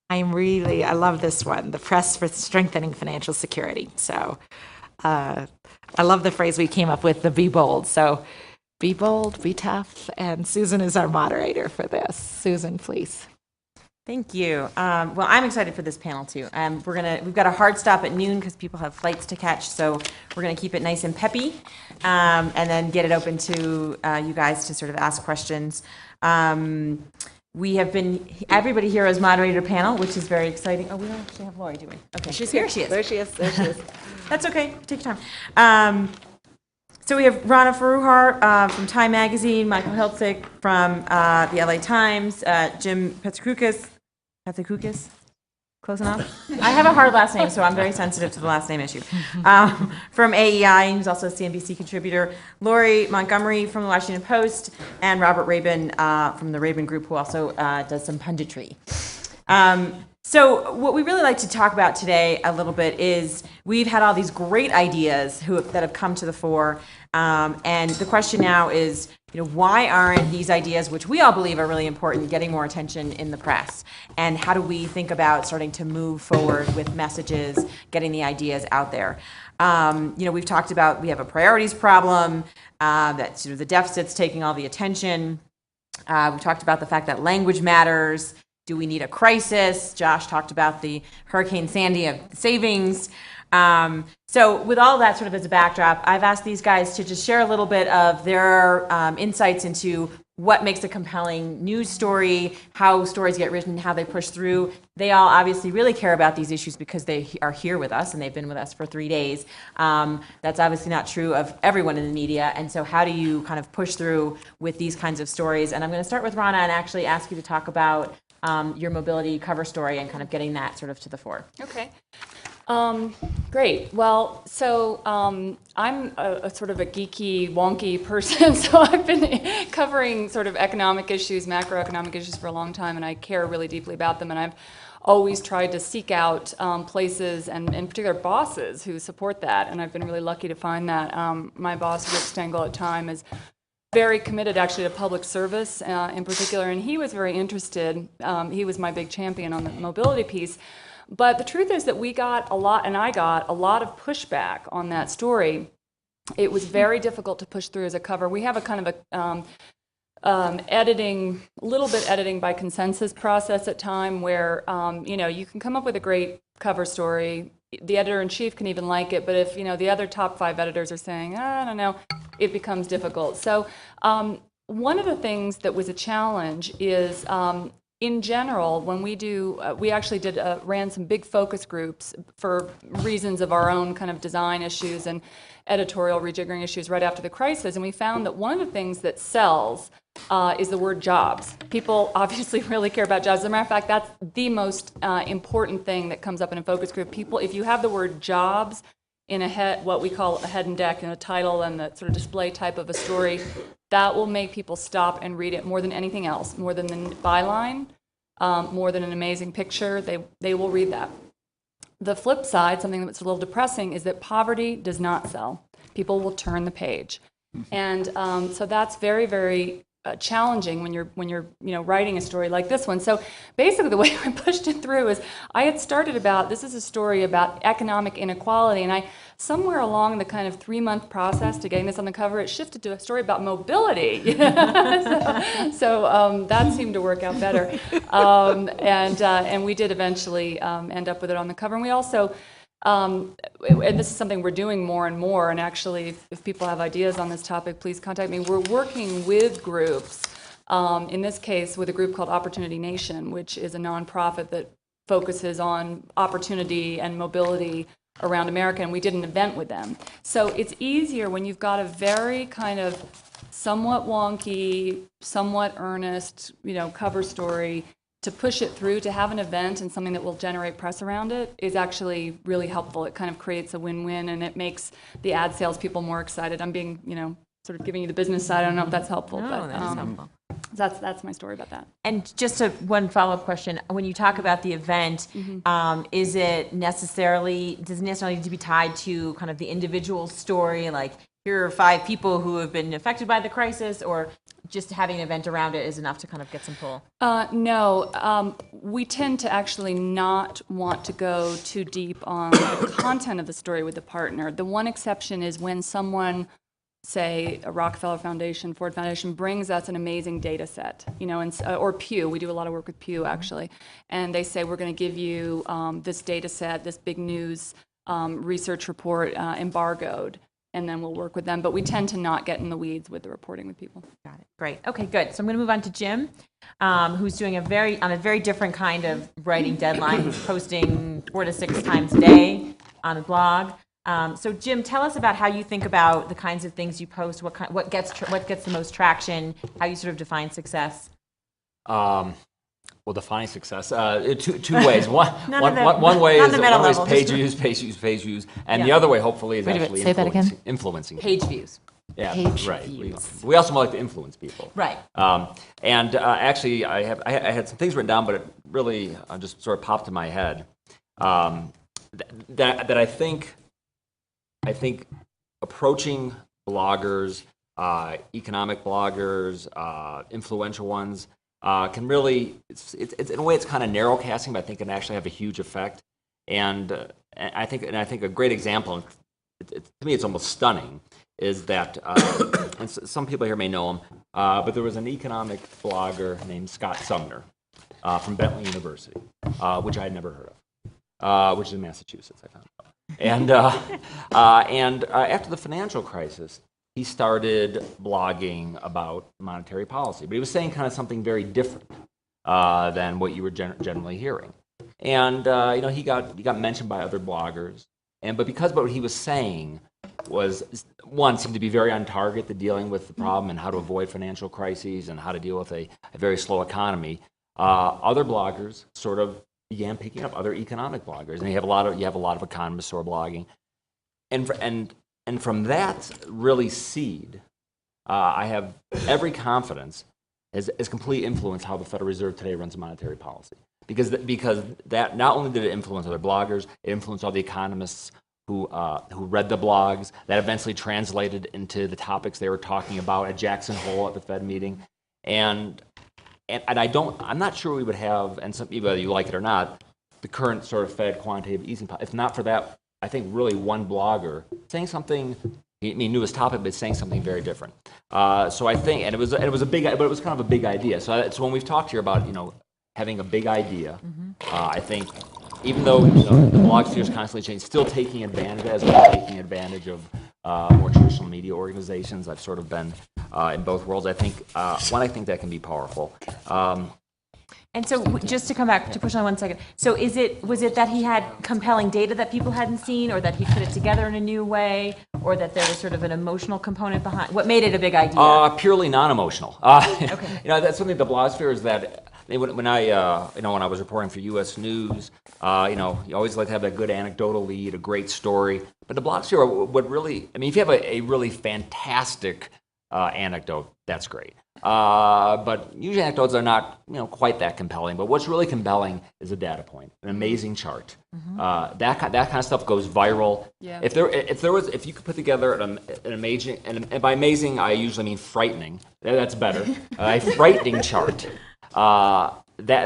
I love this one, the press for strengthening financial security. So I love the phrase we came up with, the be bold. So be bold, be tough. And Susan is our moderator for this. Susan, please. Thank you. Well, I'm excited for this panel too. We've got a hard stop at noon because people have flights to catch, so we're gonna keep it nice and peppy, and then get it open to you guys to sort of ask questions. Everybody here is moderator panel, which is very exciting. Oh, we don't actually have Lori, do we? Okay, She's here here. she is. There she is. There she is. That's okay. Take your time. So we have Rana Foroohar from Time Magazine, Michael Hiltzik from the LA Times, Jim Petrakoukas, close enough? I have a hard last name, so I'm very sensitive to the last name issue. From AEI, who's also a CNBC contributor, Lori Montgomery from the Washington Post, and Robert Rabin from the Rabin Group, who also does some punditry. So what we really like to talk about today a little bit is we've had all these great ideas that have come to the fore, and the question now is, why aren't these ideas, which we all believe are really important, getting more attention in the press? And how do we think about starting to move forward with messages, getting the ideas out there? We've talked about, we have a priorities problem, that the deficit's taking all the attention. We've talked about the fact that language matters. Do we need a crisis? Josh talked about the Hurricane Sandy of savings. So with all that sort of as a backdrop, I've asked these guys to just share a little bit of their insights into what makes a compelling news story, how stories get written, how they push through. They all obviously really care about these issues because they are here with us and they've been with us for 3 days. That's obviously not true of everyone in the media. And so how do you kind of push through with these kinds of stories? And I'm going to start with Rana and actually ask you to talk about your mobility cover story and kind of getting that sort of to the fore. Okay. Great. Well, so I'm a sort of a geeky, wonky person, so I've been covering sort of economic issues, macroeconomic issues for a long time, and I care really deeply about them, and I've always tried to seek out places and in particular bosses who support that, and I've been really lucky to find that. My boss, Rick Stengel at Time, is very committed actually to public service in particular, and he was very interested. He was my big champion on the mobility piece. But the truth is that we got a lot, and I got a lot of pushback on that story. It was very difficult to push through as a cover. We have a kind of a little bit editing by consensus process at Time where, you can come up with a great cover story. The editor-in-chief can even like it, but if, the other top 5 editors are saying, I don't know, it becomes difficult. So one of the things that was a challenge is, in general, when we actually ran some big focus groups for reasons of our own kind of design issues and editorial rejiggering issues right after the crisis, and we found that one of the things that sells is the word jobs. People obviously really care about jobs. As a matter of fact, that's the most important thing that comes up in a focus group. People, if you have the word jobs in what we call a head and deck and a title and the sort of display type of a story, that will make people stop and read it more than anything else, more than the byline, more than an amazing picture. They will read that. The flip side, something that's a little depressing, is that poverty does not sell. People will turn the page. And so that's very, very challenging when you're writing a story like this one. So basically the way I pushed it through is I had started this is a story about economic inequality, and somewhere along the kind of 3-month process to getting this on the cover, it shifted to a story about mobility. So that seemed to work out better. And we did eventually end up with it on the cover. And we also, and this is something we're doing more and more, and actually if people have ideas on this topic, please contact me. We're working with groups, in this case with a group called Opportunity Nation, which is a nonprofit that focuses on opportunity and mobility around America, and we did an event with them. So it's easier when you've got a very kind of somewhat wonky, somewhat earnest, cover story, to push it through, to have an event and something that will generate press around it is actually really helpful. It kind of creates a win-win, and it makes the ad sales people more excited. I'm being, sort of giving you the business side. I don't know if that's helpful. No, but that is helpful. That's my story about that. And just one follow-up question. When you talk about the event, does it necessarily need to be tied to kind of the individual story, like here are 5 people who have been affected by the crisis, or just having an event around it is enough to kind of get some pull? No, we tend to actually not want to go too deep on the content of the story with the partner. The one exception is when someone, say, a Rockefeller Foundation, Ford Foundation, brings us an amazing data set, or Pew. We do a lot of work with Pew, actually. And they say, we're going to give you this data set, this big news research report embargoed, and then we'll work with them. But we tend to not get in the weeds with the reporting with people. Got it. Great. Okay, good. So I'm going to move on to Jim, who's doing a very different kind of writing deadline. He's posting 4 to 6 times a day on a blog. So Jim, tell us about how you think about the kinds of things you post. What gets the most traction? How you sort of define success? Well, defining success, two ways. One Not way the is middle level, page just views, and Yeah. the other way, hopefully, is Wait a minute, actually say that again? influencing. Page views. Yeah, Page right. views. We also like to influence people. Right. And actually, I had some things written down, but it really just sort of popped in my head. That I think approaching bloggers, economic bloggers, influential ones, can really, it's in a way it's kind of narrow casting, but I think it can actually have a huge effect. And I think a great example, to me it's almost stunning, is that and some people here may know him, but there was an economic blogger named Scott Sumner from Bentley University, which I had never heard of, which is in Massachusetts, I found out. And after the financial crisis, he started blogging about monetary policy, but he was saying kind of something very different than what you were generally hearing. And he got mentioned by other bloggers, but because what he was saying was, one, seemed to be very on target to dealing with the problem and how to avoid financial crises and how to deal with a very slow economy, other bloggers sort of began picking up other economic bloggers, and you have a lot of economists who are blogging, and from that really seed, I have every confidence has complete influence how the Federal Reserve today runs monetary policy, because that not only did it influence other bloggers, it influenced all the economists who read the blogs that eventually translated into the topics they were talking about at Jackson Hole at the Fed meeting, and I'm not sure we would have, and whether you like it or not, the current sort of Fed quantitative easing policy. If not for that, I think really one blogger saying something, he knew his topic, but saying something very different. So I think, and it was a big, but it was kind of a big idea. So when we've talked here about having a big idea, I think even though the blog sphere is constantly changing, still taking advantage of more traditional media organizations. I've sort of been in both worlds. I think I think that can be powerful. And so just to come back, to push on 1 second, so was it that he had compelling data that people hadn't seen, or that he put it together in a new way, or that there was sort of an emotional component behind? What made it a big idea? Purely non-emotional. Okay. That's something the blogosphere is that when I was reporting for U.S. News, you always like to have that good anecdotal lead, a great story. But the blogosphere, what really, if you have a really fantastic anecdote, that's great. But usually anecdotes are not, quite that compelling. But what's really compelling is a data point, an amazing chart. That kind of stuff goes viral. Yeah. If you could put together an amazing, and by amazing I usually mean frightening. That's better. A frightening chart. That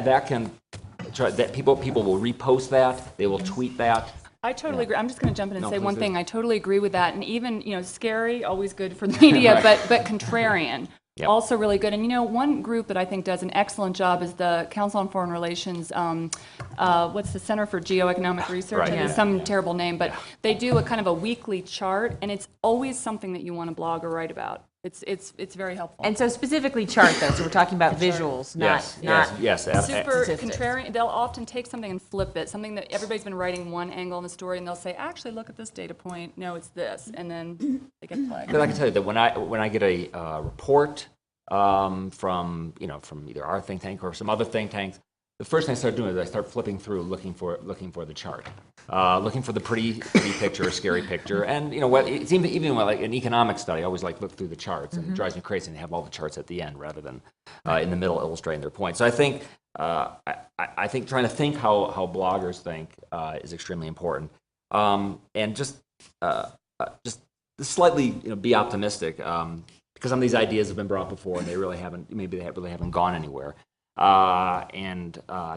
people will repost that. They will tweet that. I totally agree. I'm just going to jump in and say please one do. thing. I totally agree with that. And even, scary, always good for the media, but contrarian, Yep. also really good. And, one group that I think does an excellent job is the Council on Foreign Relations, what's the Center for Geoeconomic Research? Right, I mean, yeah. some terrible name, but they do a kind of a weekly chart, and it's always something that you want to blog or write about. It's very helpful. And so specifically chart, though, so we're talking about visuals, not Yes. Super statistics. contrarian. They'll often take something and flip it, something that everybody's been writing one angle in the story, and they'll say, actually, look at this data point. No, it's this, and then they get flagged. Because I can tell you that when I get a report from either our think tank or some other think tanks, the first thing I start doing is I start flipping through, looking for the chart, looking for the pretty picture or scary picture, and it seems even like an economic study, I always look through the charts, and it drives me crazy and they have all the charts at the end rather than in the middle illustrating their point. So I think I think trying to think how bloggers think is extremely important, and just slightly be optimistic. because some of these ideas have been brought before and they really haven't, maybe they really haven't gone anywhere. I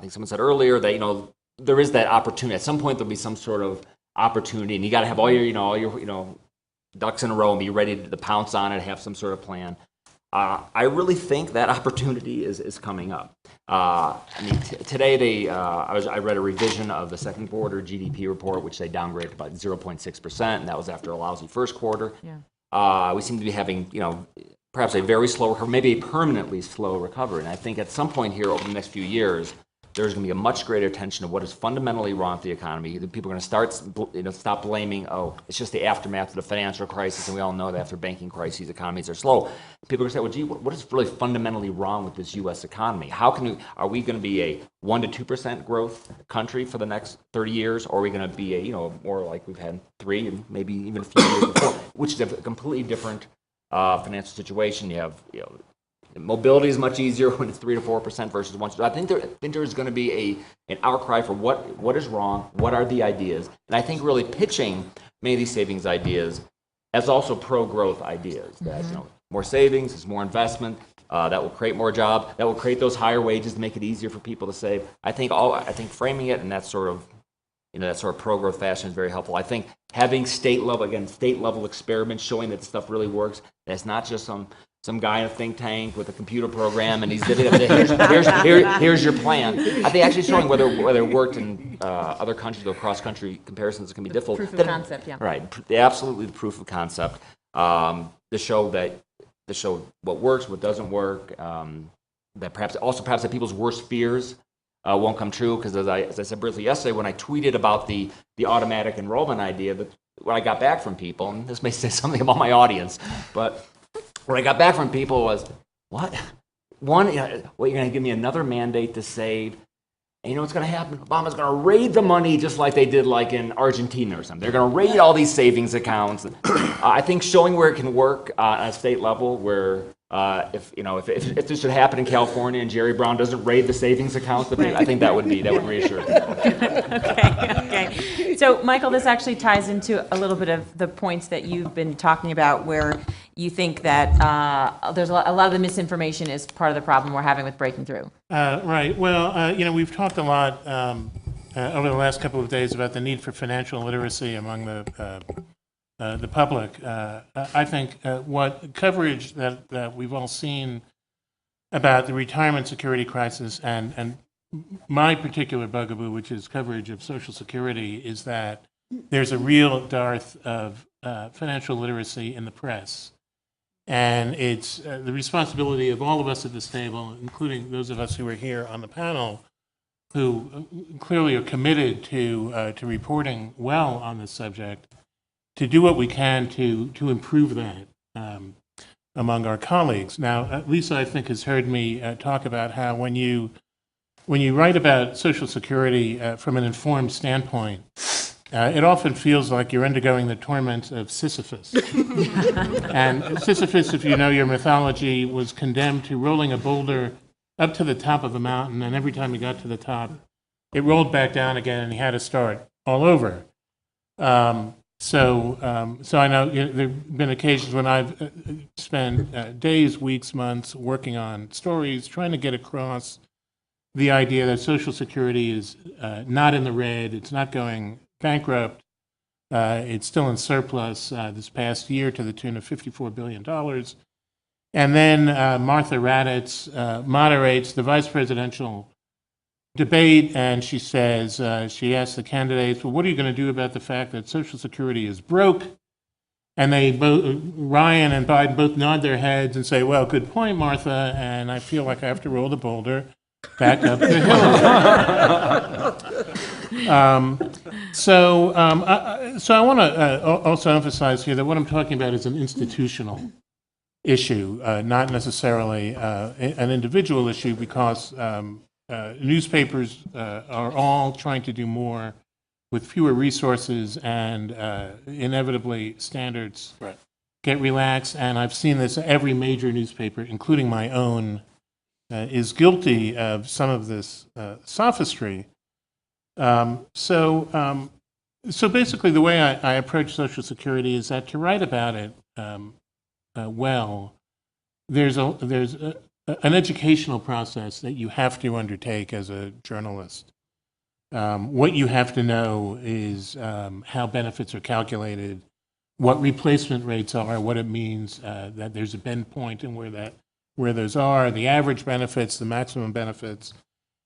think someone said earlier that, there is that opportunity. At some point, there'll be some sort of opportunity, and you got to have all your ducks in a row and be ready to pounce on it, have some sort of plan. I really think that opportunity is coming up. Today I read a revision of the second quarter GDP report, which they downgraded about 0.6%, and that was after a lousy first quarter. Yeah. We seem to be having, perhaps a very slow recovery, maybe a permanently slow recovery. And I think at some point here over the next few years, there's going to be a much greater attention to what is fundamentally wrong with the economy. People are going to stop blaming, it's just the aftermath of the financial crisis, and we all know that after banking crises, economies are slow. People are going to say, well, gee, what is really fundamentally wrong with this U.S. economy? Are we going to be a 1% to 2% growth country for the next 30 years, or are we going to be more like we've had 3 and maybe even a few years before, which is a completely different financial situation? You have, mobility is much easier when it's 3 to 4% versus 1. So I think there is going to be an outcry for what is wrong, what are the ideas, and I think really pitching many of these savings ideas as also pro-growth ideas. That more savings is more investment. That will create more jobs. That will create those higher wages to make it easier for people to save. I think framing it in that sort of pro-growth fashion is very helpful. I think having state level experiments showing that this stuff really works. That's not just some guy in a think tank with a computer program and here's your plan. I think actually showing whether it worked in other countries or cross-country comparisons can be difficult. Proof of concept, yeah. Right, absolutely the proof of concept to show what works, what doesn't work. That perhaps that people's worst fears won't come true, because as I said briefly yesterday, when I tweeted about the automatic enrollment idea, that what I got back from people, and this may say something about my audience, but what I got back from people was, what? You're going to give me another mandate to save, and you know what's going to happen? Obama's going to raid the money just like they did like in Argentina or something. They're going to raid all these savings accounts. I think showing where it can work on a state level, where if this should happen in California and Jerry Brown doesn't raid the savings accounts, I think that would reassure people. Okay. So, Michael, this actually ties into a little bit of the points that you've been talking about, where you think that there's a lot of the misinformation is part of the problem we're having with breaking through. Right. Well, we've talked a lot over the last couple of days about the need for financial literacy among the public. I think what coverage that we've all seen about the retirement security crisis and my particular bugaboo, which is coverage of Social Security, is that there's a real dearth of financial literacy in the press. And it's the responsibility of all of us at this table, including those of us who are here on the panel, who clearly are committed to reporting well on this subject, to do what we can to improve that among our colleagues. Now, Lisa, I think, has heard me talk about how when you write about Social Security from an informed standpoint, it often feels like you're undergoing the torments of Sisyphus. And Sisyphus, if you know your mythology, was condemned to rolling a boulder up to the top of a mountain, and every time he got to the top, it rolled back down again, and he had to start all over. So I know there have been occasions when I've spent days, weeks, months working on stories, trying to get across the idea that Social Security is not in the red, it's not going bankrupt, it's still in surplus this past year to the tune of $54 billion. And then Martha Raddatz moderates the vice presidential debate, and she says, she asks the candidates, well, what are you going to do about the fact that Social Security is broke? And they both, Ryan and Biden, both nod their heads and say, well, good point, Martha, and I feel like I have to roll the boulder back up the hill. So I want to also emphasize here that what I'm talking about is an institutional issue, not necessarily an individual issue, because newspapers are all trying to do more with fewer resources, and inevitably standards get relaxed. And I've seen this, every major newspaper, including my own, is guilty of some of this sophistry. So basically the way I approach Social Security is that to write about it well there's an educational process that you have to undertake as a journalist. What you have to know is how benefits are calculated, what replacement rates are, what it means that there's a bend point and where those are, the average benefits, the maximum benefits,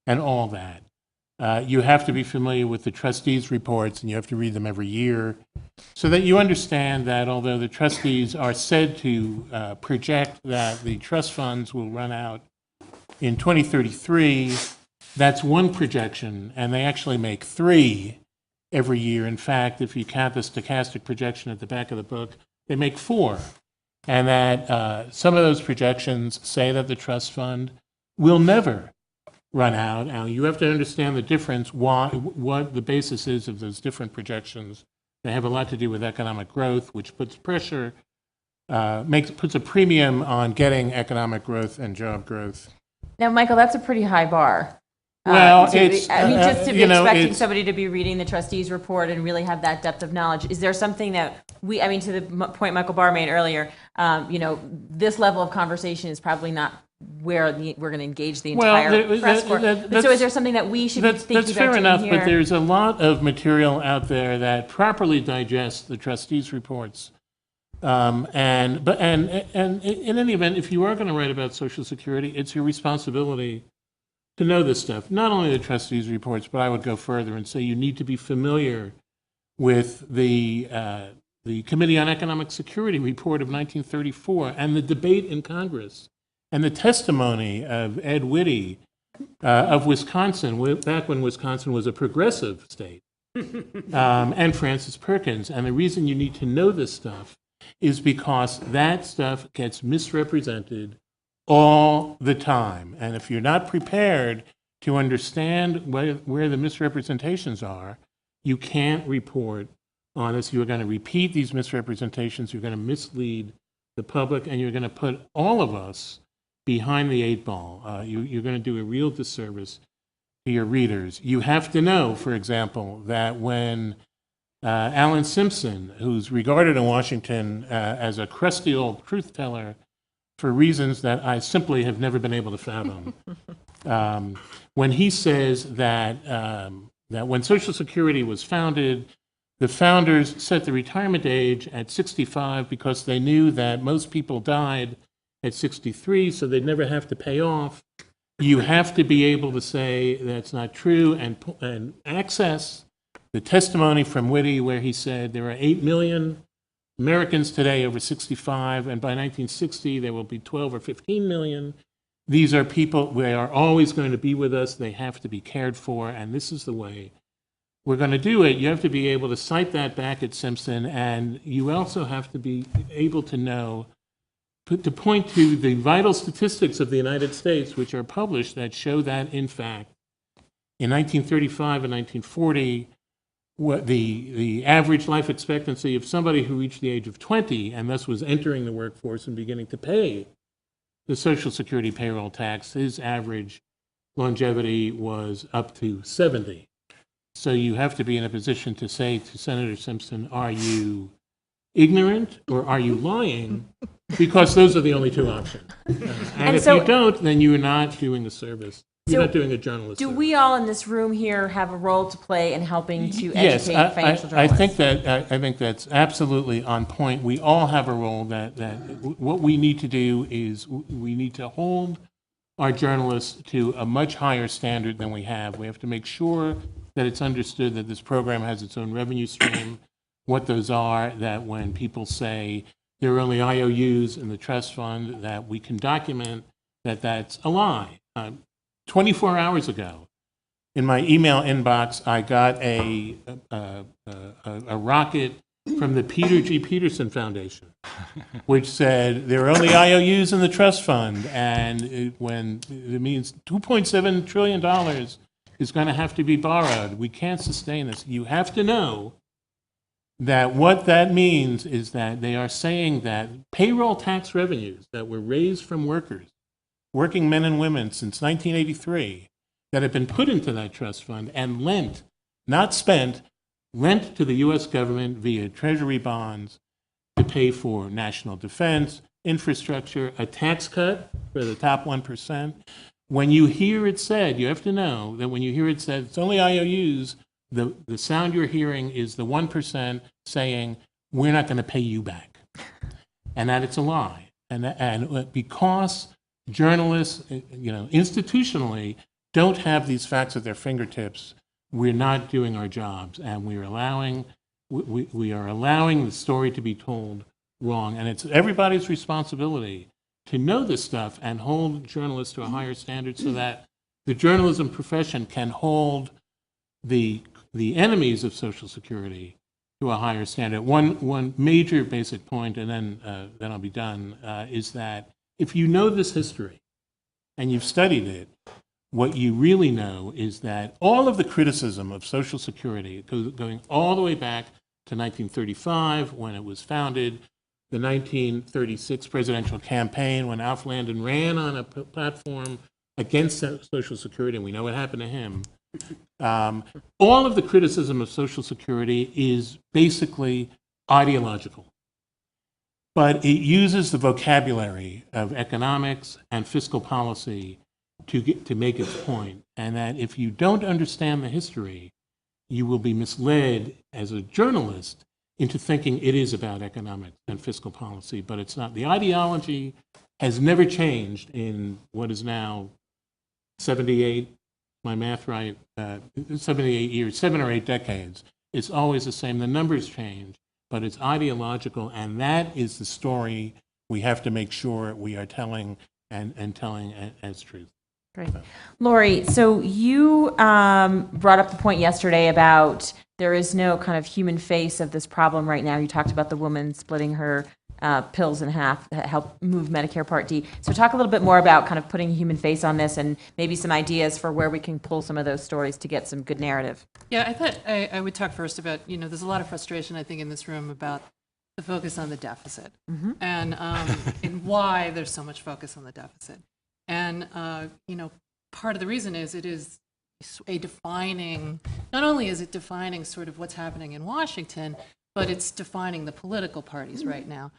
and all that. You have to be familiar with the trustees' reports, and you have to read them every year, so that you understand that although the trustees are said to project that the trust funds will run out in 2033, that's one projection, and they actually make 3 every year. In fact, if you count the stochastic projection at the back of the book, they make 4. And that some of those projections say that the trust fund will never run out. Now, you have to understand the difference, what the basis is of those different projections. They have a lot to do with economic growth, which puts pressure, puts a premium on getting economic growth and job growth. Now, Michael, that's a pretty high bar. Well, just to be you know, expecting it's- somebody to be reading the trustees' report and really have that depth of knowledge. Is there something that to the point Michael Barr made earlier, this level of conversation is probably not where we're going to engage the entire press corps. So is there something that we should be thinking about That's fair doing enough, here? but there's a lot of material out there that properly digests the trustees' reports. And in any event, if you are going to write about Social Security, it's your responsibility to know this stuff. Not only the trustees' reports, but I would go further and say you need to be familiar with the Committee on Economic Security report of 1934 and the debate in Congress and the testimony of Ed Whitty of Wisconsin, back when Wisconsin was a progressive state, and Francis Perkins. And the reason you need to know this stuff is because that stuff gets misrepresented all the time. And if you're not prepared to understand where the misrepresentations are, you can't report on this. You're going to repeat these misrepresentations, you're going to mislead the public, and you're going to put all of us behind the 8 ball. You're going to do a real disservice to your readers. You have to know, for example, that when Alan Simpson, who's regarded in Washington as a crusty old truth teller for reasons that I simply have never been able to fathom, when he says that when Social Security was founded, the founders set the retirement age at 65 because they knew that most people died at 63, so they'd never have to pay off. You have to be able to say that's not true and access the testimony from Whitty where he said there are 8 million Americans today over 65, and by 1960 there will be 12 or 15 million. These are people, they are always going to be with us, they have to be cared for, and this is the way we're going to do it. You have to be able to cite that back at Simpson, and you also have to be able to know, to point to the vital statistics of the United States, which are published, that show that, in fact, in 1935 and 1940, the average life expectancy of somebody who reached the age of 20 and thus was entering the workforce and beginning to pay the Social Security payroll tax, his average longevity was up to 70. So you have to be in a position to say to Senator Simpson, are you ignorant or are you lying? Because those are the only 2 options. And if you don't, then you are not doing a service. You're not doing a journalist Do service. we all in this room here have a role to play in helping to Yes, educate financial I journalists? think that's absolutely on point. We all have a role that what we need to do is we need to hold our journalists to a much higher standard than we have. We have to make sure that it's understood that this program has its own revenue stream, what those are, that when people say there are only IOUs in the trust fund, that we can document that that's a lie. 24 hours ago, in my email inbox, I got a rocket from the Peter G. Peterson Foundation, which said there are only IOUs in the trust fund, and it means $2.7 trillion is going to have to be borrowed. We can't sustain this. You have to know that what that means is that they are saying that payroll tax revenues that were raised from workers, working men and women since 1983, that have been put into that trust fund and lent, not spent, lent to the U.S. government via treasury bonds to pay for national defense, infrastructure, a tax cut for the top 1%. When you hear it said, you have to know that when you hear it said, it's only IOUs, the sound you're hearing is the 1% saying, we're not going to pay you back. And that it's a lie. And because journalists, institutionally don't have these facts at their fingertips, we're not doing our jobs, and we are allowing the story to be told wrong. And it's everybody's responsibility to know this stuff and hold journalists to a higher standard so that the journalism profession can hold the enemies of Social Security to a higher standard. One major basic point, and then I'll be done, is that if you know this history and you've studied it, what you really know is that all of the criticism of Social Security, going all the way back to 1935 when it was founded, the 1936 presidential campaign when Alf Landon ran on a platform against Social Security, and we know what happened to him. All of the criticism of Social Security is basically ideological, but it uses the vocabulary of economics and fiscal policy to make its point, and that if you don't understand the history, you will be misled as a journalist into thinking it is about economics and fiscal policy, but it's not. The ideology has never changed in what is now 78, my math right, 78 years, 7 or 8 decades. It's always the same. The numbers change, but it's ideological, and that is the story we have to make sure we are telling and telling as truth. Great. Lori, so you brought up the point yesterday about there is no kind of human face of this problem right now. You talked about the woman splitting her pills in half that help move Medicare Part D. So talk a little bit more about kind of putting a human face on this and maybe some ideas for where we can pull some of those stories to get some good narrative. Yeah, I thought I would talk first about, there's a lot of frustration, I think, in this room about the focus on the deficit and why there's so much focus on the deficit. And, part of the reason is it is a defining, not only is it defining sort of what's happening in Washington, but it's defining the political parties right now.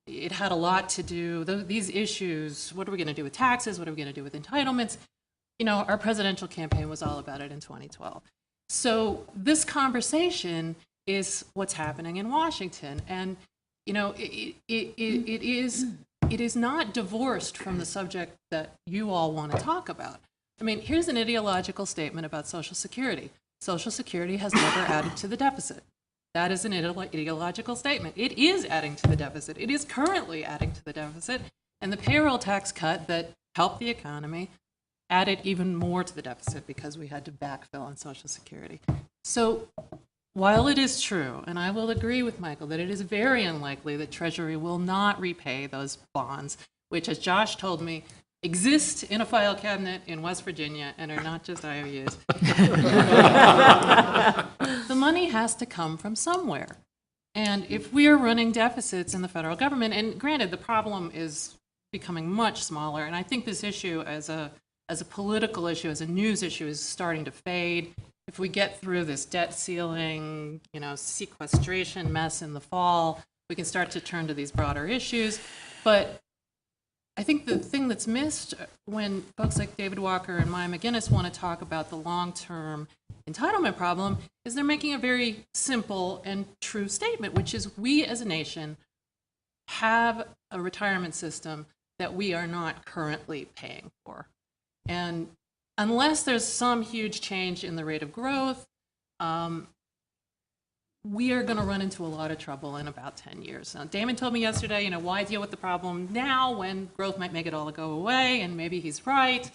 It had a lot to do, these issues, what are we going to do with taxes? What are we going to do with entitlements? Our presidential campaign was all about it in 2012. So this conversation is what's happening in Washington. And, it is not divorced from the subject that you all want to talk about. I mean, here's an ideological statement about Social Security. Social Security has never added to the deficit. That is an ideological statement. It is adding to the deficit. It is currently adding to the deficit. And the payroll tax cut that helped the economy added even more to the deficit because we had to backfill on Social Security. So while it is true, and I will agree with Michael, that it is very unlikely that Treasury will not repay those bonds, which, as Josh told me, exist in a file cabinet in West Virginia and are not just IOUs. The money has to come from somewhere. And if we are running deficits in the federal government, and granted, the problem is becoming much smaller, and I think this issue as a political issue, as a news issue, is starting to fade. If we get through this debt ceiling, sequestration mess in the fall, we can start to turn to these broader issues. But I think the thing that's missed when folks like David Walker and Maya McGinnis want to talk about the long-term entitlement problem is they're making a very simple and true statement, which is we as a nation have a retirement system that we are not currently paying for. And unless there's some huge change in the rate of growth, we are going to run into a lot of trouble in about 10 years. Now, Damon told me yesterday, why deal with the problem now when growth might make it all go away, and maybe he's right.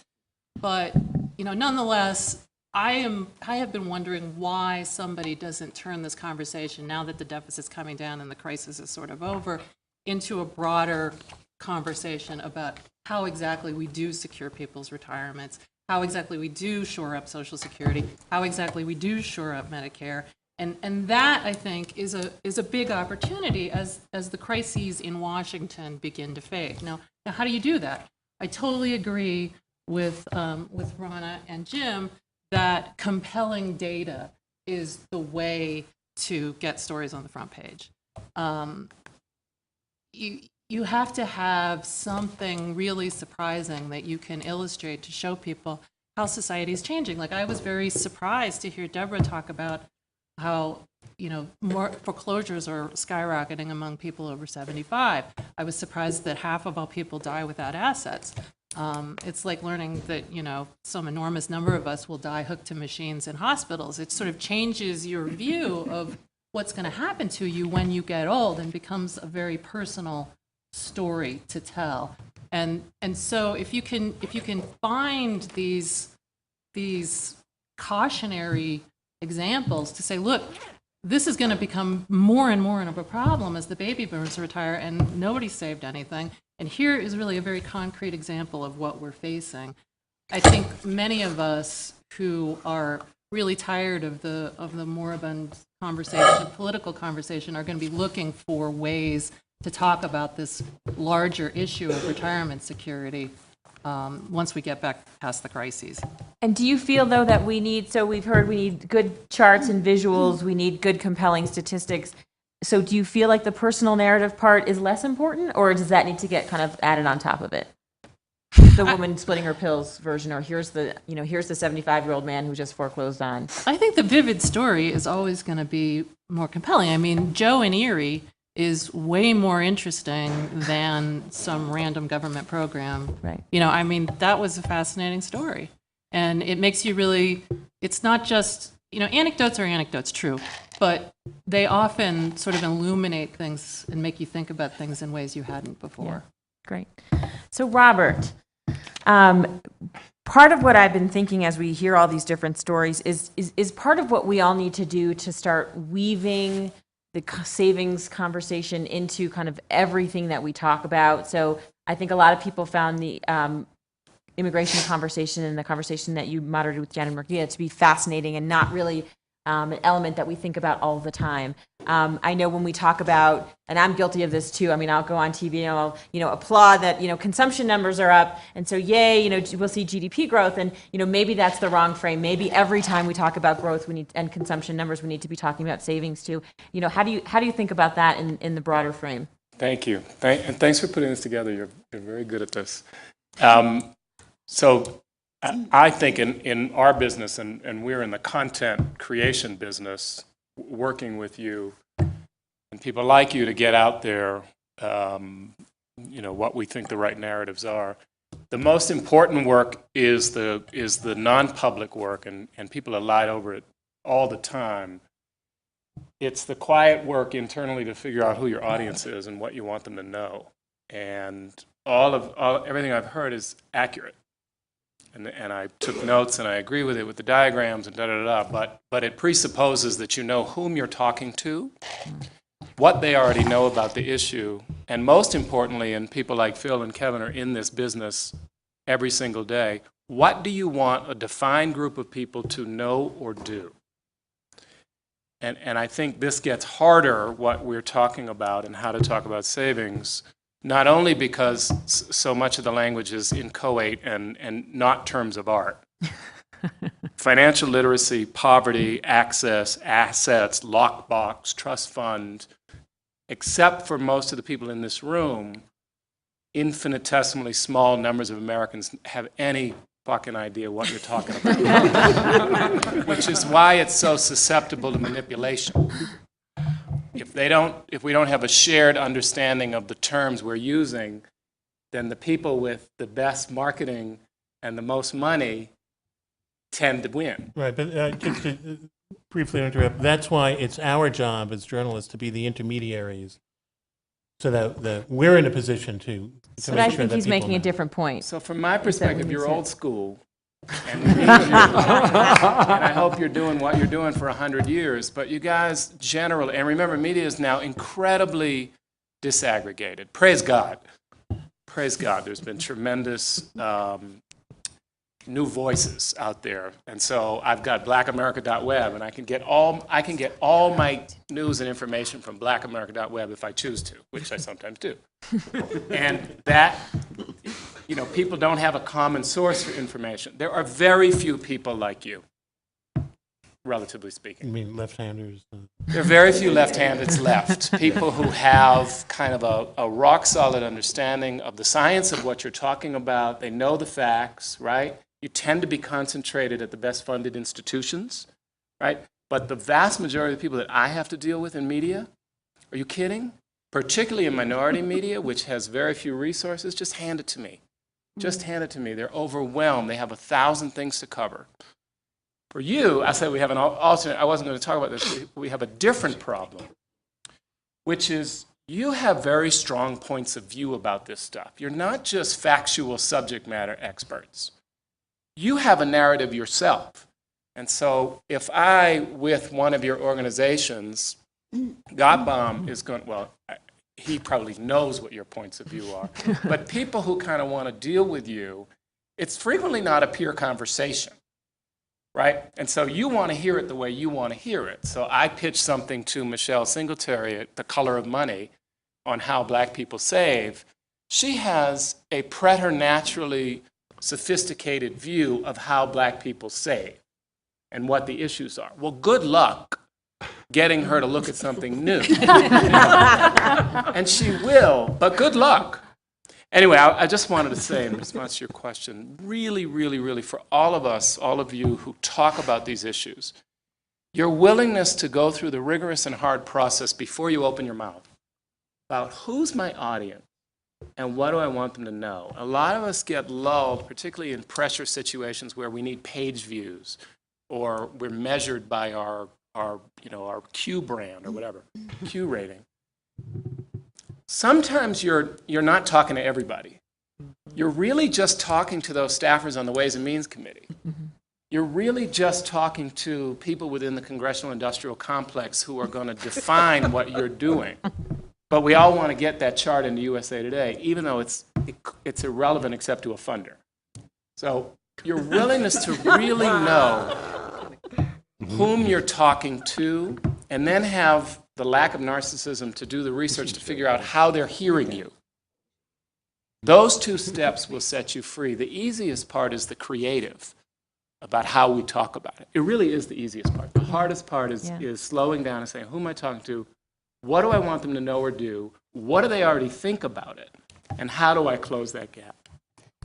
But, nonetheless, I have been wondering why somebody doesn't turn this conversation, now that the deficit's coming down and the crisis is sort of over, into a broader conversation about how exactly we do secure people's retirements, how exactly we do shore up Social Security, how exactly we do shore up Medicare. And that, I think, is a big opportunity as the crises in Washington begin to fade. Now, how do you do that? I totally agree with Rana and Jim that compelling data is the way to get stories on the front page. you have to have something really surprising that you can illustrate to show people how society is changing. Like, I was very surprised to hear Deborah talk about how, more foreclosures are skyrocketing among people over 75. I was surprised that half of all people die without assets. It's like learning that, some enormous number of us will die hooked to machines in hospitals. It sort of changes your view of what's going to happen to you when you get old and becomes a very personal story to tell. And so if you can find these cautionary examples to say, look, this is going to become more and more of a problem as the baby boomers retire, and nobody saved anything. And here is really a very concrete example of what we're facing. I think many of us who are really tired of the moribund conversation, political conversation, are going to be looking for ways to talk about this larger issue of retirement security once we get back past the crises. And do you feel, though, that we've heard we need good charts and visuals, we need good compelling statistics. So do you feel like the personal narrative part is less important, or does that need to get kind of added on top of it? The woman splitting her pills version, or here's the 75-year-old man who just foreclosed on. I think the vivid story is always going to be more compelling. I mean, Joe in Erie is way more interesting than some random government program. Right. That was a fascinating story. And it makes you really, it's not just, anecdotes are anecdotes, true, but they often sort of illuminate things and make you think about things in ways you hadn't before. Yeah. Great. So, Robert, part of what I've been thinking as we hear all these different stories is part of what we all need to do to start weaving the savings conversation into kind of everything that we talk about. So I think a lot of people found the immigration conversation and the conversation that you moderated with Jan and Maria to be fascinating and not really an element that we think about all the time. I know when we talk about, and I'm guilty of this too, I'll go on TV and I'll, applaud that, consumption numbers are up, and so yay, we'll see GDP growth, and, maybe that's the wrong frame. Maybe every time we talk about growth and consumption numbers, we need to be talking about savings too. How do you think about that in the broader frame? Thank you. And thanks for putting this together. You're very good at this. So I think in our business, and we're in the content creation business, working with you and people like you to get out there, what we think the right narratives are. The most important work is the non-public work, and people are lied over it all the time. It's the quiet work internally to figure out who your audience is and what you want them to know. And everything I've heard is accurate. And I took notes and I agree with it with the diagrams and but it presupposes that you know whom you're talking to, what they already know about the issue, and most importantly, and people like Phil and Kevin are in this business every single day, what do you want a defined group of people to know or do? And I think this gets harder, what we're talking about and how to talk about savings, not only because so much of the language is inchoate and not terms of art. Financial literacy, poverty, access, assets, lockbox, trust fund, except for most of the people in this room, infinitesimally small numbers of Americans have any fucking idea what you're talking about. Which is why it's so susceptible to manipulation. If we don't have a shared understanding of the terms we're using, then the people with the best marketing and the most money tend to win. Right, but just to briefly interrupt, that's why it's our job as journalists to be the intermediaries, so that we're in a position to But make I sure think that he's people making know. a different point. So from my perspective, we you're need old to- school. And I hope you're doing what you're doing for 100 years. But you guys generally, and remember, media is now incredibly disaggregated. Praise God. Praise God. There's been tremendous new voices out there. And so I've got blackamerica.web, and I can get all my news and information from blackamerica.web if I choose to, which I sometimes do. And that, people don't have a common source for information. There are very few people like you. relatively You speaking. mean left-handers? There are very few left-handeds left. People who have kind of a rock-solid understanding of the science of what you're talking about. They know the facts, right? You tend to be concentrated at the best-funded institutions, right? But the vast majority of the people that I have to deal with in media, are you kidding? Particularly in minority media, which has very few resources, just hand it to me. Just hand it to me. They're overwhelmed. They have 1,000 things to cover. For you, I said we have an alternate, I wasn't going to talk about this, we have a different problem, which is you have very strong points of view about this stuff. You're not just factual subject matter experts. You have a narrative yourself. And so if I, with one of your organizations, Gottbaum is going, well, he probably knows what your points of view are, but people who kind of want to deal with you, it's frequently not a peer conversation, right? And so you want to hear it the way you want to hear it. So I pitched something to Michelle Singletary at The Color of Money on how black people save. She has a preternaturally sophisticated view of how black people save and what the issues are. Well, good luck getting her to look at something new. And she will, but good luck. Anyway, I just wanted to say in response to your question, really, really, really, for all of us, all of you who talk about these issues, your willingness to go through the rigorous and hard process before you open your mouth about who's my audience and what do I want them to know. A lot of us get lulled, particularly in pressure situations where we need page views or we're measured by our Q brand or whatever, Q rating. Sometimes you're not talking to everybody. You're really just talking to those staffers on the Ways and Means Committee. You're really just talking to people within the Congressional Industrial Complex who are going to define what you're doing. But we all want to get that chart into USA Today, even though it's irrelevant except to a funder. So your willingness to really know whom you're talking to, and then have the lack of narcissism to do the research to figure out how they're hearing you. Those two steps will set you free. The easiest part is the creative, about how we talk about it. It really is the easiest part. The hardest part is slowing down and saying, who am I talking to? What do I want them to know or do? What do they already think about it? And how do I close that gap?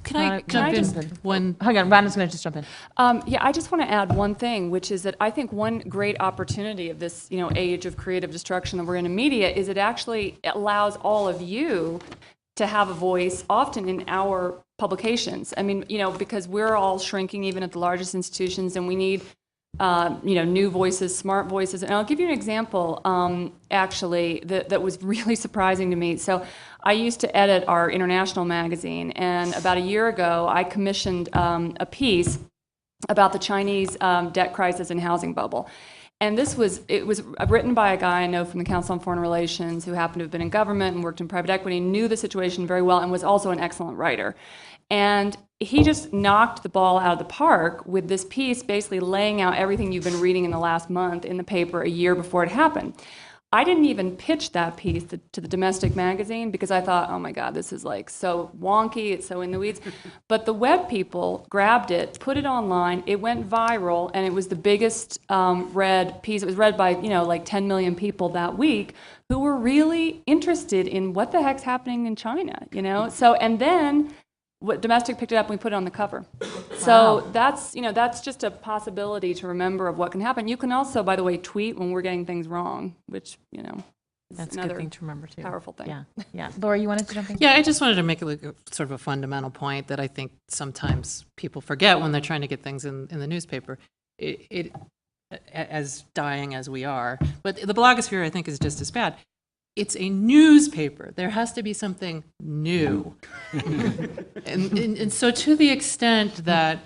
Can I jump in? One, Hang on, Rhonda's going to just jump in. Yeah, I just want to add one thing, which is that I think one great opportunity of this, age of creative destruction that we're in media is it actually allows all of you to have a voice often in our publications. I mean, because we're all shrinking even at the largest institutions, and we need new voices, smart voices. And I'll give you an example, actually, that was really surprising to me. So I used to edit our international magazine, and about a year ago, I commissioned a piece about the Chinese debt crisis and housing bubble. And it was written by a guy I know from the Council on Foreign Relations who happened to have been in government and worked in private equity, knew the situation very well, and was also an excellent writer. And he just knocked the ball out of the park with this piece basically laying out everything you've been reading in the last month in the paper a year before it happened. I didn't even pitch that piece to the domestic magazine because I thought, oh my God, this is like so wonky, it's so in the weeds. But the web people grabbed it, put it online, it went viral, and it was the biggest read piece. It was read by, like 10 million people that week who were really interested in what the heck's happening in China, So, and then what Domestic picked it up and we put it on the cover. So that's just a possibility to remember of what can happen. You can also, by the way, tweet when we're getting things wrong, which, is That's a another good thing to remember, too. powerful thing. Yeah. Laura, you wanted to jump in? yeah, I just wanted to make a sort of a fundamental point that I think sometimes people forget when they're trying to get things in the newspaper. It as dying as we are, but the blogosphere I think is just as bad. It's a newspaper. There has to be something new. and so to the extent that,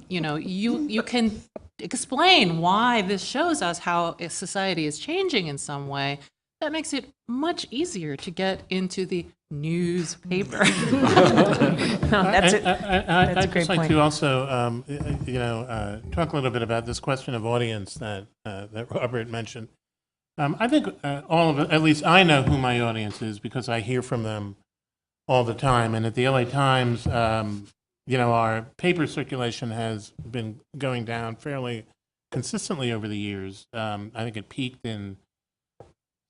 you can explain why this shows us how a society is changing in some way, that makes it much easier to get into the newspaper. That's it. I'd great just like point. to also, talk a little bit about this question of audience that Robert mentioned. I think all of it, at least I know who my audience is because I hear from them all the time. And at the LA Times, our paper circulation has been going down fairly consistently over the years. I think it peaked in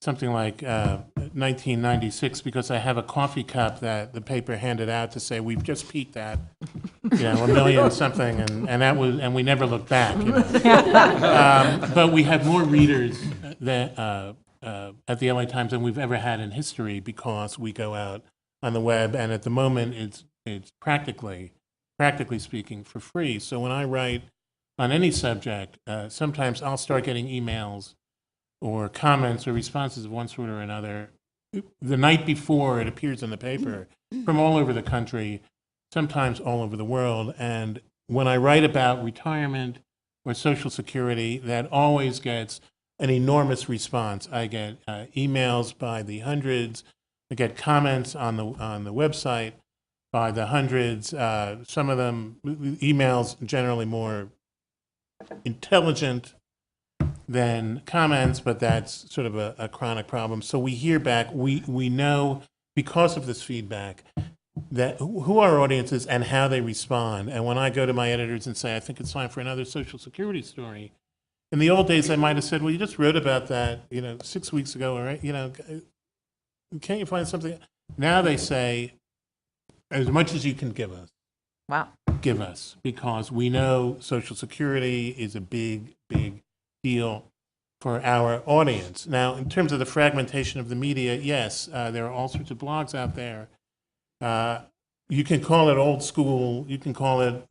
something like 1996 because I have a coffee cup that the paper handed out to say we've just peaked at, a million something, and we never looked back. But we have more readers than, at the LA Times than we've ever had in history because we go out on the web, and at the moment it's practically speaking, for free. So when I write on any subject, sometimes I'll start getting emails or comments or responses of one sort or another the night before it appears in the paper from all over the country, sometimes all over the world. And when I write about retirement or Social Security, that always gets an enormous response. I get emails by the hundreds. I get comments on the website by the hundreds. Some of them emails generally more intelligent than comments, but that's sort of a chronic problem. So we hear back. We know because of this feedback that who our audience is and how they respond. And when I go to my editors and say, I think it's time for another Social Security story, in the old days I might have said, well, you just wrote about that 6 weeks ago, or can't you find something? Now they say, as much as you can give us. Wow. Give us, because we know Social Security is a big, big deal for our audience. Now, in terms of the fragmentation of the media, yes, there are all sorts of blogs out there. You can call it old school. You can call it,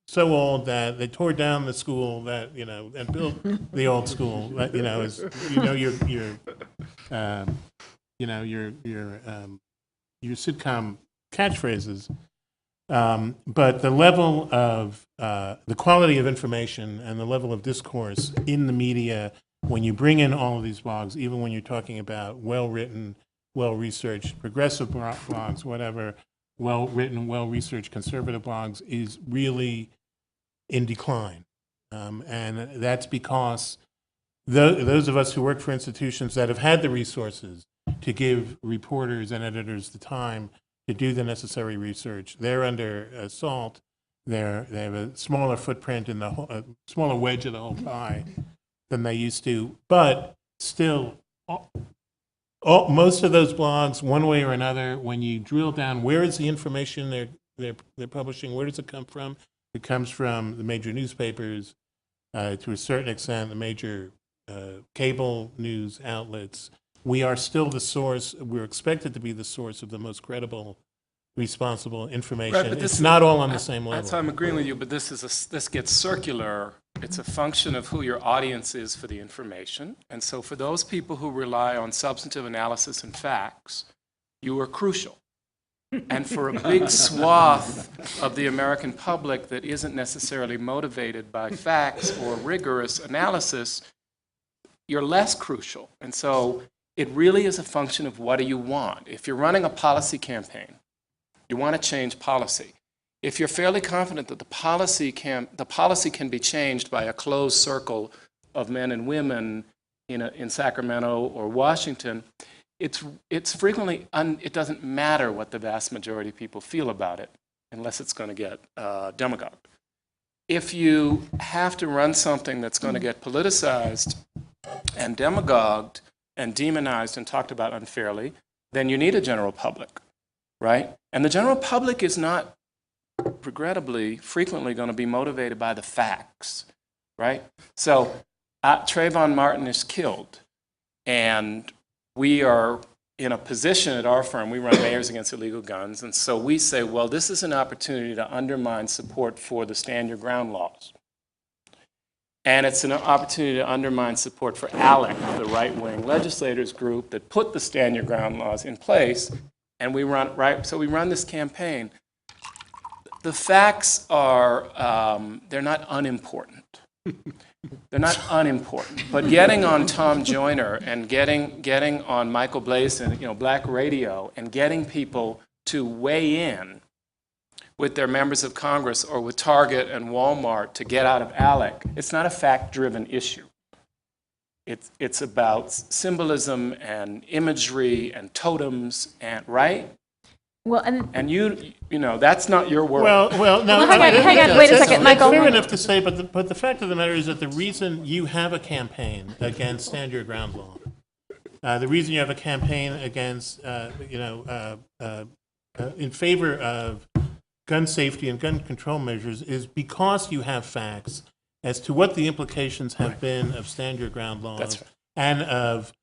so old that they tore down the school that, and built the old school. That, your sitcom catchphrases. But the level of the quality of information and the level of discourse in the media, when you bring in all of these blogs, even when you're talking about well-written, well-researched progressive blogs, whatever, well-written, well-researched conservative blogs, is really in decline. And that's because those of us who work for institutions that have had the resources to give reporters and editors the time to do the necessary research, they're under assault. They have a smaller footprint in a smaller wedge of the whole pie than they used to. But still, most of those blogs, one way or another, when you drill down, where is the information they're publishing? Where does it come from? It comes from the major newspapers, to a certain extent, the major cable news outlets. We are still the source. We're expected to be the source of the most credible, responsible information. Right, but it's not all on the same level. That's why I'm agreeing with you, but this gets circular. It's a function of who your audience is for the information. And so for those people who rely on substantive analysis and facts, you are crucial. And for a big swath of the American public that isn't necessarily motivated by facts or rigorous analysis, you're less crucial. And so it really is a function of what do you want. If you're running a policy campaign, you want to change policy. If you're fairly confident that the policy can be changed by a closed circle of men and women in Sacramento or Washington, it's frequently it doesn't matter what the vast majority of people feel about it, unless it's going to get demagogued. If you have to run something that's going to get politicized and demagogued and demonized and talked about unfairly, then you need a general public, right? And the general public is not, regrettably, frequently going to be motivated by the facts, right? So Trayvon Martin is killed, and we are in a position at our firm, we run Mayors Against Illegal Guns, and so we say, well, this is an opportunity to undermine support for the Stand Your Ground laws. And it's an opportunity to undermine support for ALEC, the right-wing legislators group that put the Stand Your Ground laws in place. And we run this campaign. The facts are, they're not unimportant. They're not unimportant. But getting on Tom Joyner and getting on Michael Blason, Black Radio, and getting people to weigh in with their members of Congress or with Target and Walmart to get out of ALEC, it's not a fact-driven issue. It's about symbolism and imagery and totems, and right? Well, and And you know, that's not your world. Well, no. hang on, I mean, hang on, that's- wait a that's second, Michael. Fair enough to say, but the fact of the matter is that the reason you have a campaign against Stand Your Ground law, the reason you have a campaign against, in favor of gun safety and gun control measures is because you have facts as to what the implications have been of Stand Your Ground laws That's right. and of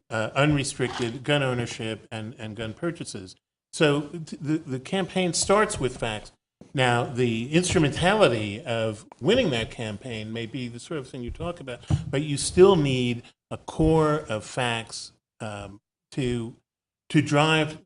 unrestricted gun ownership and gun purchases. So the campaign starts with facts. Now, the instrumentality of winning that campaign may be the sort of thing you talk about, but you still need a core of facts to drive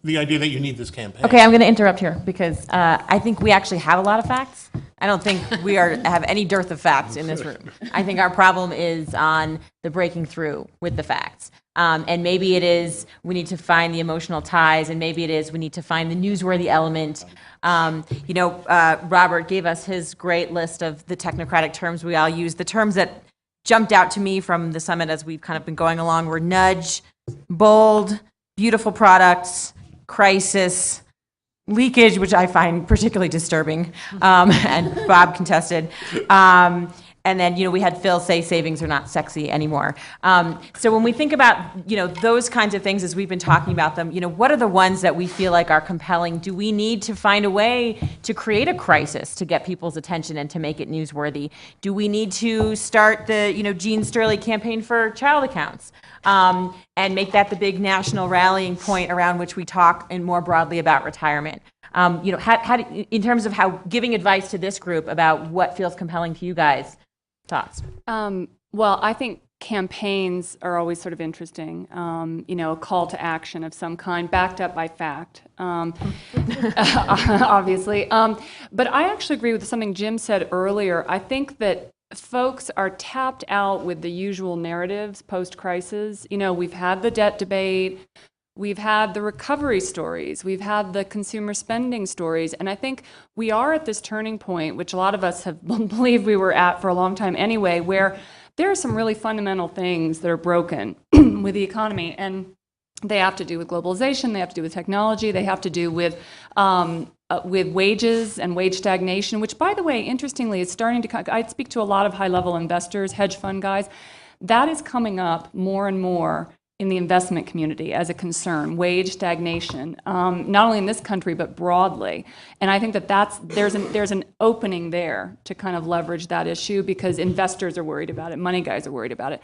the idea that you need this campaign. okay, I'm going to interrupt here because I think we actually have a lot of facts. I don't think we have any dearth of facts in this room. I think our problem is on the breaking through with the facts. And maybe it is we need to find the emotional ties, and maybe it is we need to find the newsworthy element. Robert gave us his great list of the technocratic terms we all use. The terms that jumped out to me from the summit as we've kind of been going along were nudge, bold, beautiful products, crisis, leakage, which I find particularly disturbing, and Bob contested. And then, we had Phil say savings are not sexy anymore. So when we think about, those kinds of things as we've been talking about them, what are the ones that we feel like are compelling? Do we need to find a way to create a crisis to get people's attention and to make it newsworthy? Do we need to start the, Gene Sterling campaign for child accounts? And make that the big national rallying point around which we talk and more broadly about retirement. How in terms of how giving advice to this group about what feels compelling to you guys, thoughts? Well, I think campaigns are always sort of interesting. A call to action of some kind, backed up by fact, obviously. But I actually agree with something Jim said earlier. I think that folks are tapped out with the usual narratives post-crisis. We've had the debt debate, we've had the recovery stories, we've had the consumer spending stories, and I think we are at this turning point, which a lot of us have believed we were at for a long time anyway, where there are some really fundamental things that are broken with the economy, and they have to do with globalization, they have to do with technology, they have to do with wages and wage stagnation, which, by the way, interestingly, is starting to. I speak to a lot of high-level investors, hedge fund guys. That is coming up more and more in the investment community as a concern, wage stagnation, not only in this country but broadly. And I think that there's an opening there to kind of leverage that issue because investors are worried about it, money guys are worried about it.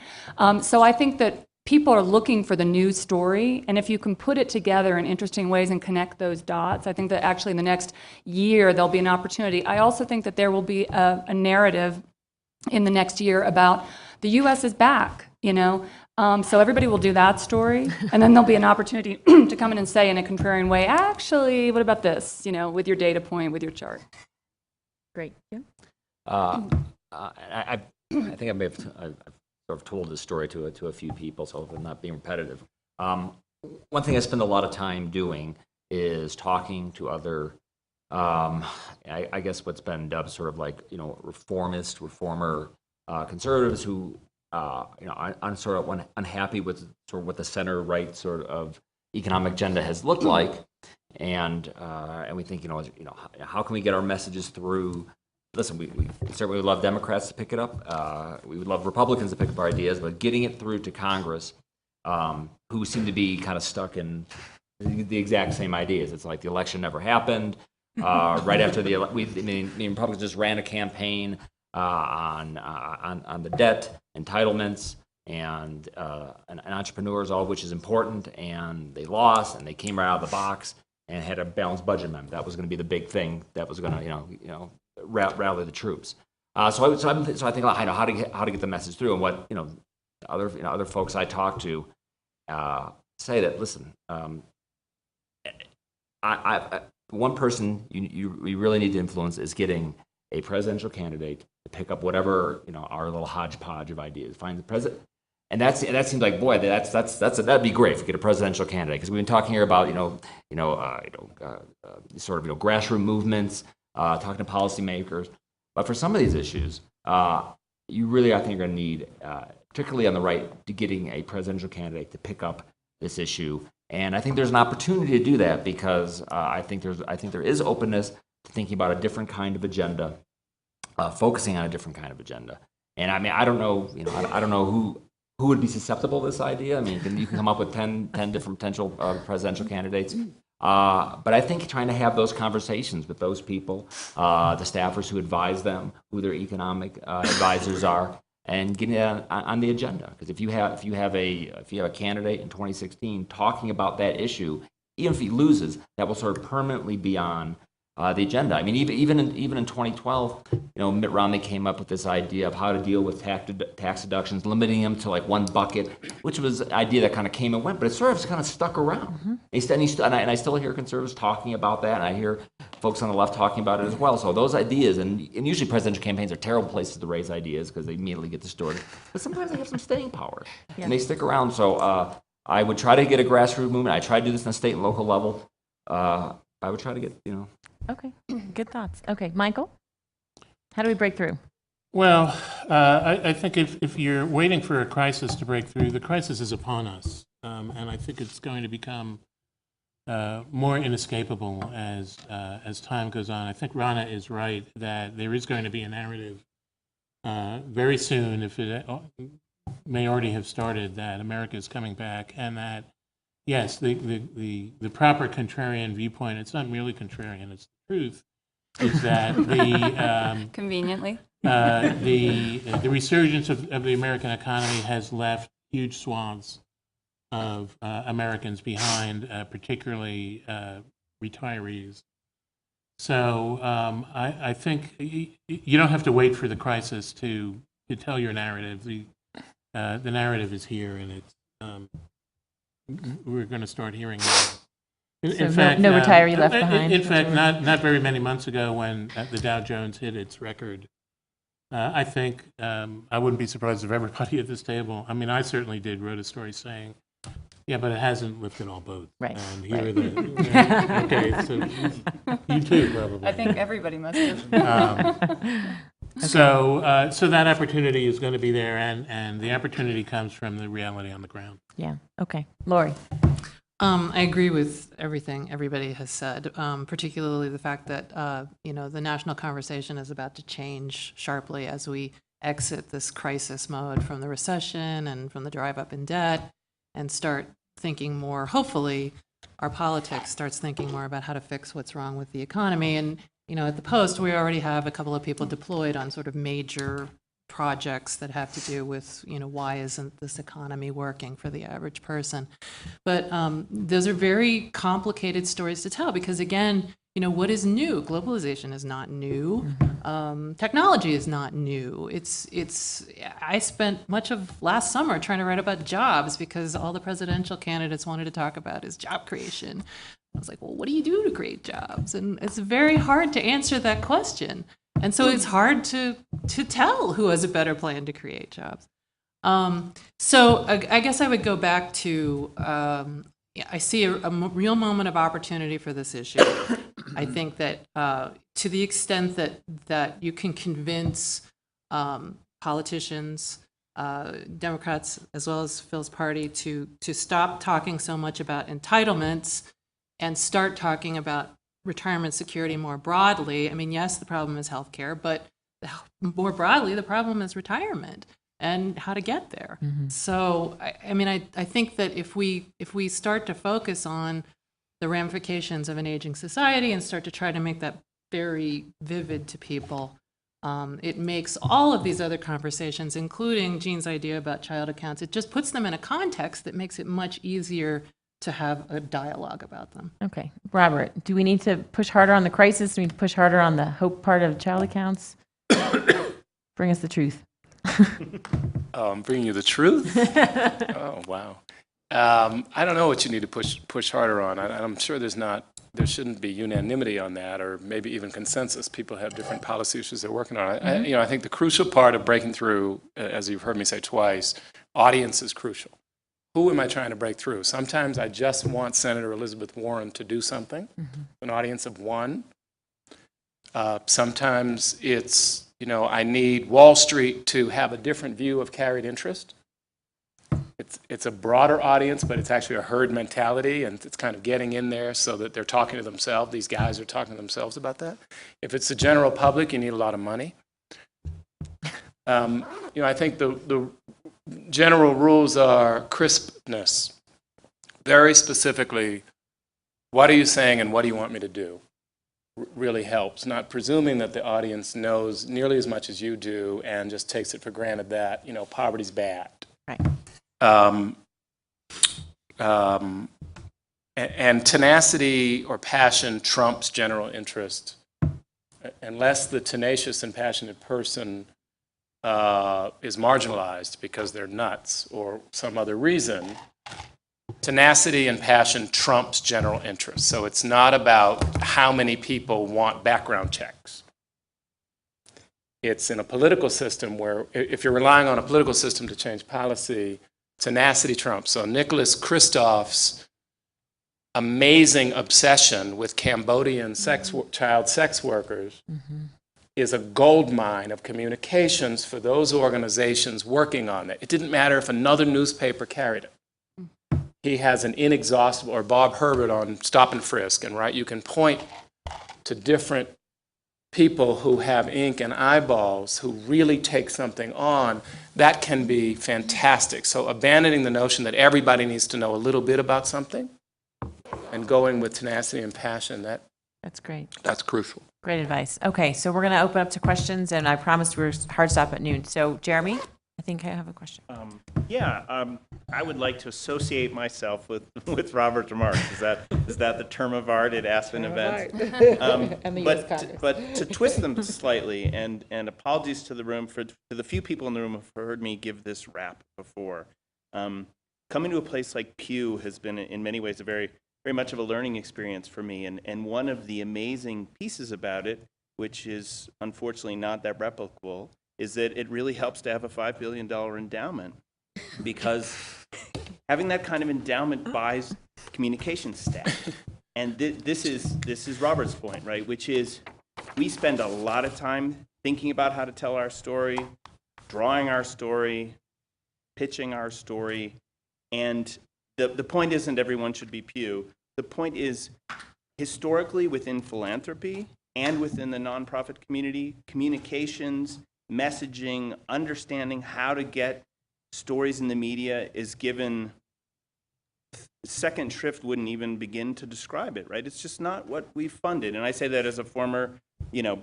So I think that people are looking for the news story, and if you can put it together in interesting ways and connect those dots, I think that actually in the next year there'll be an opportunity. I also think that there will be a narrative in the next year about the U.S. is back, so everybody will do that story, and then there'll be an opportunity to come in and say in a contrarian way, actually, what about this, with your data point, with your chart. Great. Yeah. I think I may have I've sort of told this story to a few people, so I'm not being repetitive. One thing I spend a lot of time doing is talking to other, I guess what's been dubbed sort of like, reformer conservatives who, I'm sort of unhappy with sort of what the center right sort of economic agenda has looked like, and we think, how can we get our messages through? Listen, we certainly would love Democrats to pick it up. We would love Republicans to pick up our ideas, but getting it through to Congress, who seem to be kind of stuck in the exact same ideas. It's like the election never happened. Right after the Republicans just ran a campaign on the debt, entitlements, and entrepreneurs, all of which is important, and they lost, and they came right out of the box and had a balanced budget amendment. That was going to be the big thing that was going to, rally the troops. So I think I know how to get the message through, and what other folks I talk to say that, listen, one person you really need to influence is getting a presidential candidate to pick up whatever our little hodgepodge of ideas. Find the president, and that seems like, boy, that'd be great if we get a presidential candidate, because we've been talking here about sort of grassroots movements, talking to policymakers, but for some of these issues, you really, I think, are going to need, particularly on the right, to getting a presidential candidate to pick up this issue And I think there's an opportunity to do that because I think there is openness to thinking about a different kind of agenda, focusing on a different kind of agenda. And I mean, I don't know, I don't know who would be susceptible to this idea. I mean, you can come up with 10 different potential presidential candidates. But I think trying to have those conversations with those people, the staffers who advise them, who their economic advisors are, and getting it on the agenda. Because if you have a candidate in 2016 talking about that issue, even if he loses, that will sort of permanently be on the agenda. I mean, even in 2012, Mitt Romney came up with this idea of how to deal with tax deductions, limiting them to like one bucket, which was an idea that kind of came and went, but it sort of kind of stuck around. And I still hear conservatives talking about that, and I hear folks on the left talking about it as well. So those ideas, and usually presidential campaigns are terrible places to raise ideas because they immediately get distorted, but sometimes they have some staying power, and they stick around. So I would try to get a grassroots movement. I try to do this on a state and local level. I would try to get, Okay, good thoughts. Okay, Michael, how do we break through? Well, I think if you're waiting for a crisis to break through, the crisis is upon us. And I think it's going to become more inescapable as time goes on. I think Rana is right that there is going to be a narrative very soon, if it may already have started, that America is coming back, and that, yes, the proper contrarian viewpoint, it's not merely contrarian, it's the truth, is that Conveniently. the resurgence of the American economy has left huge swaths of Americans behind, particularly retirees. So I think you don't have to wait for the crisis to tell your narrative. The narrative is here, and it's we're going to start hearing that. In fact, no retiree left behind. In fact, not very many months ago, when the Dow Jones hit its record, I think I wouldn't be surprised if everybody at this table, I mean, I certainly did, wrote a story saying, yeah, but it hasn't lifted all boats. Right. And here are the okay, so you too, probably. I think everybody must have. So that opportunity is going to be there, and the opportunity comes from the reality on the ground. Yeah, okay. Lori? I agree with everything everybody has said, particularly the fact that, the national conversation is about to change sharply as we exit this crisis mode from the recession and from the drive up in debt and start thinking more, hopefully, our politics starts thinking more about how to fix what's wrong with the economy. And, at the Post, we already have a couple of people deployed on sort of major projects that have to do with, why isn't this economy working for the average person? But those are very complicated stories to tell because, again, what is new? Globalization is not new. Technology is not new. I spent much of last summer trying to write about jobs because all the presidential candidates wanted to talk about is job creation. I was like, well, what do you do to create jobs? And it's very hard to answer that question. And so it's hard to tell who has a better plan to create jobs. So I guess I would go back to, I see a real moment of opportunity for this issue. I think that to the extent that you can convince politicians, Democrats as well as Phil's party, to stop talking so much about entitlements and start talking about retirement security more broadly. I mean, yes, the problem is healthcare, but more broadly, the problem is retirement and how to get there. So, I think that if we start to focus on the ramifications of an aging society and start to try to make that very vivid to people, it makes all of these other conversations, including Jean's idea about child accounts, it just puts them in a context that makes it much easier to have a dialogue about them. Okay. Robert, do we need to push harder on the crisis? Do we need to push harder on the hope part of child accounts? Bring us the truth. I'm bringing you the truth? Oh, wow. I don't know what you need to push harder on. I'm sure there shouldn't be unanimity on that, or maybe even consensus. People have different policy issues they're working on. I think the crucial part of breaking through, as you've heard me say twice, audience is crucial. Who am I trying to break through? Sometimes I just want Senator Elizabeth Warren to do something, an audience of one. Sometimes it's, I need Wall Street to have a different view of carried interest. it's a broader audience, but it's actually a herd mentality, and it's kind of getting in there so that they're talking to themselves. These guys are talking to themselves about that. If it's the general public, you need a lot of money. I think the general rules are crispness. Very specifically, what are you saying and what do you want me to do? Really helps. Not presuming that the audience knows nearly as much as you do and just takes it for granted that, poverty's bad. Right. And tenacity or passion trumps general interest. Unless the tenacious and passionate person is marginalized because they're nuts or some other reason, tenacity and passion trumps general interest. So it's not about how many people want background checks. It's in a political system where if you're relying on a political system to change policy, tenacity trumps. So Nicholas Kristof's amazing obsession with Cambodian child sex workers is a gold mine of communications for those organizations working on it. It didn't matter if another newspaper carried it. He has an inexhaustible, or Bob Herbert on Stop and Frisk, and you can point to different people who have ink and eyeballs who really take something on. That can be fantastic. So abandoning the notion that everybody needs to know a little bit about something and going with tenacity and passion, That's great. that's crucial. Great advice. Okay, so we're going to open up to questions, and I promised we're hard stop at noon. So, Jeremy, I think I have a question. I would like to associate myself with Robert's remarks. Is that the term of art at Aspen events? And the US Congress. But to twist them slightly, and apologies to the room for the few people in the room who've heard me give this rap before. Coming to a place like Pew has been, in many ways, a very much of a learning experience for me. And one of the amazing pieces about it, which is unfortunately not that replicable, is that it really helps to have a $5 billion endowment, because having that kind of endowment buys communication staff. And this is Robert's point, right? Which is, we spend a lot of time thinking about how to tell our story, drawing our story, pitching our story, and the point isn't everyone should be Pew. The point is, historically within philanthropy and within the nonprofit community, communications, messaging, understanding how to get stories in the media is given second shrift wouldn't even begin to describe it, right? It's just not what we funded. And I say that as a former,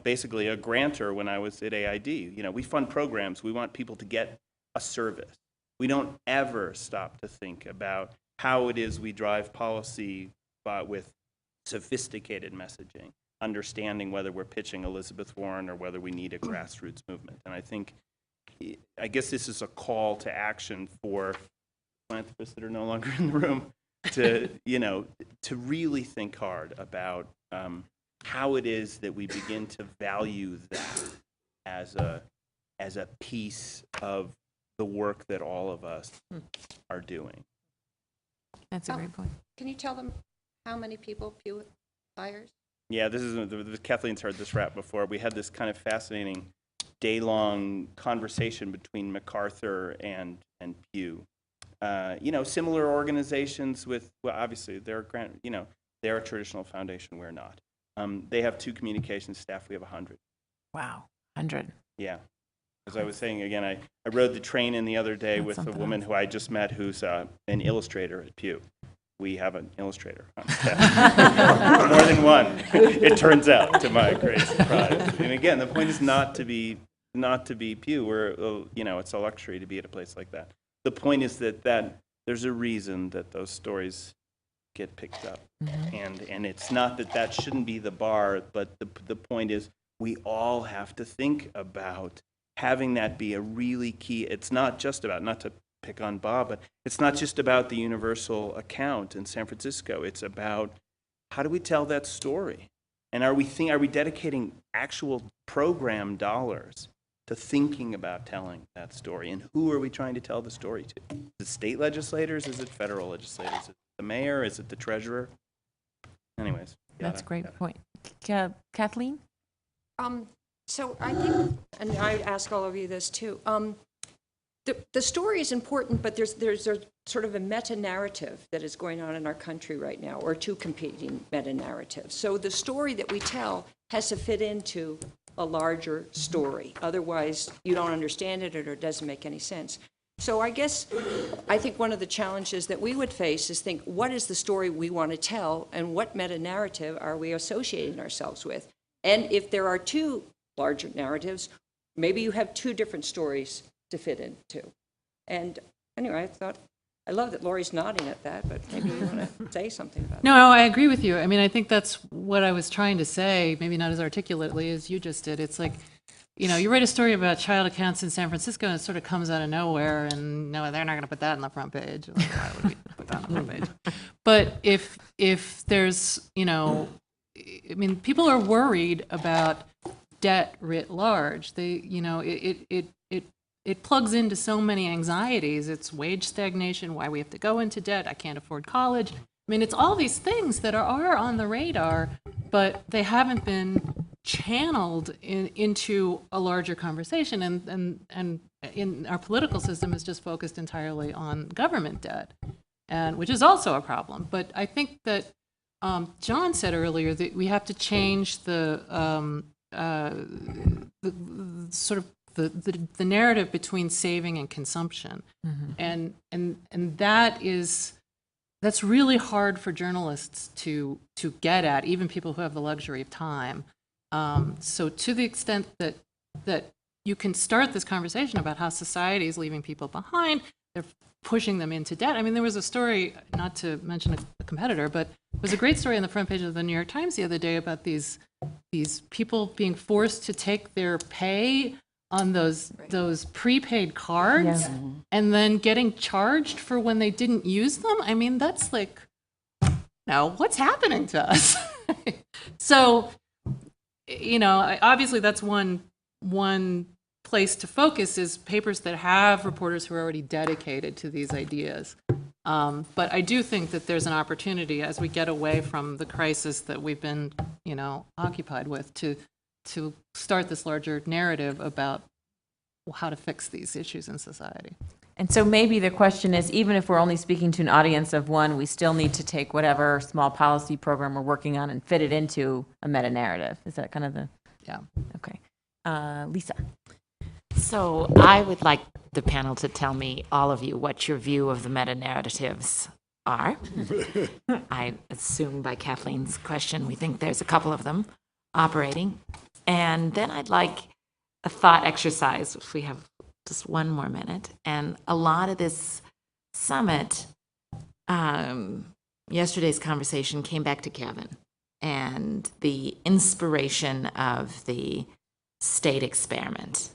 basically a grantor when I was at AID. We fund programs. We want people to get a service. We don't ever stop to think about how it is we drive policy with sophisticated messaging, understanding whether we're pitching Elizabeth Warren or whether we need a grassroots movement. And I guess this is a call to action for philanthropists that are no longer in the room to really think hard about how it is that we begin to value that as a piece of the work that all of us are doing. That's a great point. Can you tell them how many people Pew hires? Yeah, Kathleen's heard this rap before. We had this kind of fascinating day-long conversation between MacArthur and Pew. Similar organizations with, well, obviously they're a traditional foundation. We're not. They have 2 communications staff. We have 100. Wow, 100. Yeah. As I was saying, again, I rode the train in the other day with a woman who I just met who's an illustrator at Pew. We have an illustrator on staff. More than one, it turns out, to my great surprise. And again, the point is not to be Pew. It's a luxury to be at a place like that. The point is that there's a reason that those stories get picked up. And it's not that shouldn't be the bar, but the point is we all have to think about having that be a really key. It's not just about, not to pick on Bob, but it's not just about the universal account in San Francisco. It's about how do we tell that story? And are we dedicating actual program dollars to thinking about telling that story? And who are we trying to tell the story to? Is it state legislators? Is it federal legislators? Is it the mayor? Is it the treasurer? Anyways. That's a great point. Kathleen? So I think, and I ask all of you this too, the story is important, but there's a sort of a meta-narrative that is going on in our country right now, or two competing meta-narratives. So the story that we tell has to fit into a larger story. Otherwise, you don't understand it or it doesn't make any sense. So I think one of the challenges that we would face is think, what is the story we want to tell, and what meta-narrative are we associating ourselves with? And if there are two larger narratives, maybe you have two different stories to fit into. And anyway, I love that Lori's nodding at that, but maybe you want to say something about No, I agree with you. I mean, I think that's what I was trying to say, maybe not as articulately as you just did. It's like, you write a story about child accounts in San Francisco and it sort of comes out of nowhere, and no, they're not going to put that on the front page. Like, why would we put that on the front page? But if there's, I mean, people are worried about debt writ large. It plugs into so many anxieties. It's wage stagnation, why we have to go into debt, I can't afford college. I mean, it's all these things that are on the radar, but they haven't been channeled into a larger conversation. And in our political system is just focused entirely on government debt, and which is also a problem. But I think that John said earlier that we have to change the sort of the narrative between saving and consumption. And that's really hard for journalists to get at, even people who have the luxury of time. So to the extent that you can start this conversation about how society is leaving people behind, they're pushing them into debt. I mean, there was a story, not to mention a competitor, but it was a great story on the front page of the New York Times the other day about these people being forced to take their pay on those prepaid cards and then getting charged for when they didn't use them. I mean, that's like, what's happening to us? So, obviously that's one place to focus is papers that have reporters who are already dedicated to these ideas. But I do think that there's an opportunity as we get away from the crisis that we've been, occupied with to start this larger narrative about how to fix these issues in society. And so maybe the question is, even if we're only speaking to an audience of one, we still need to take whatever small policy program we're working on and fit it into a meta-narrative. Is that kind of the... Yeah. Okay. Lisa. So I would like the panel to tell me, all of you, what your view of the meta-narratives are. I assume by Kathleen's question, we think there's a couple of them operating. And then I'd like a thought exercise, if we have just one more minute. And a lot of this summit, yesterday's conversation came back to Kevin and the inspiration of the state experiment.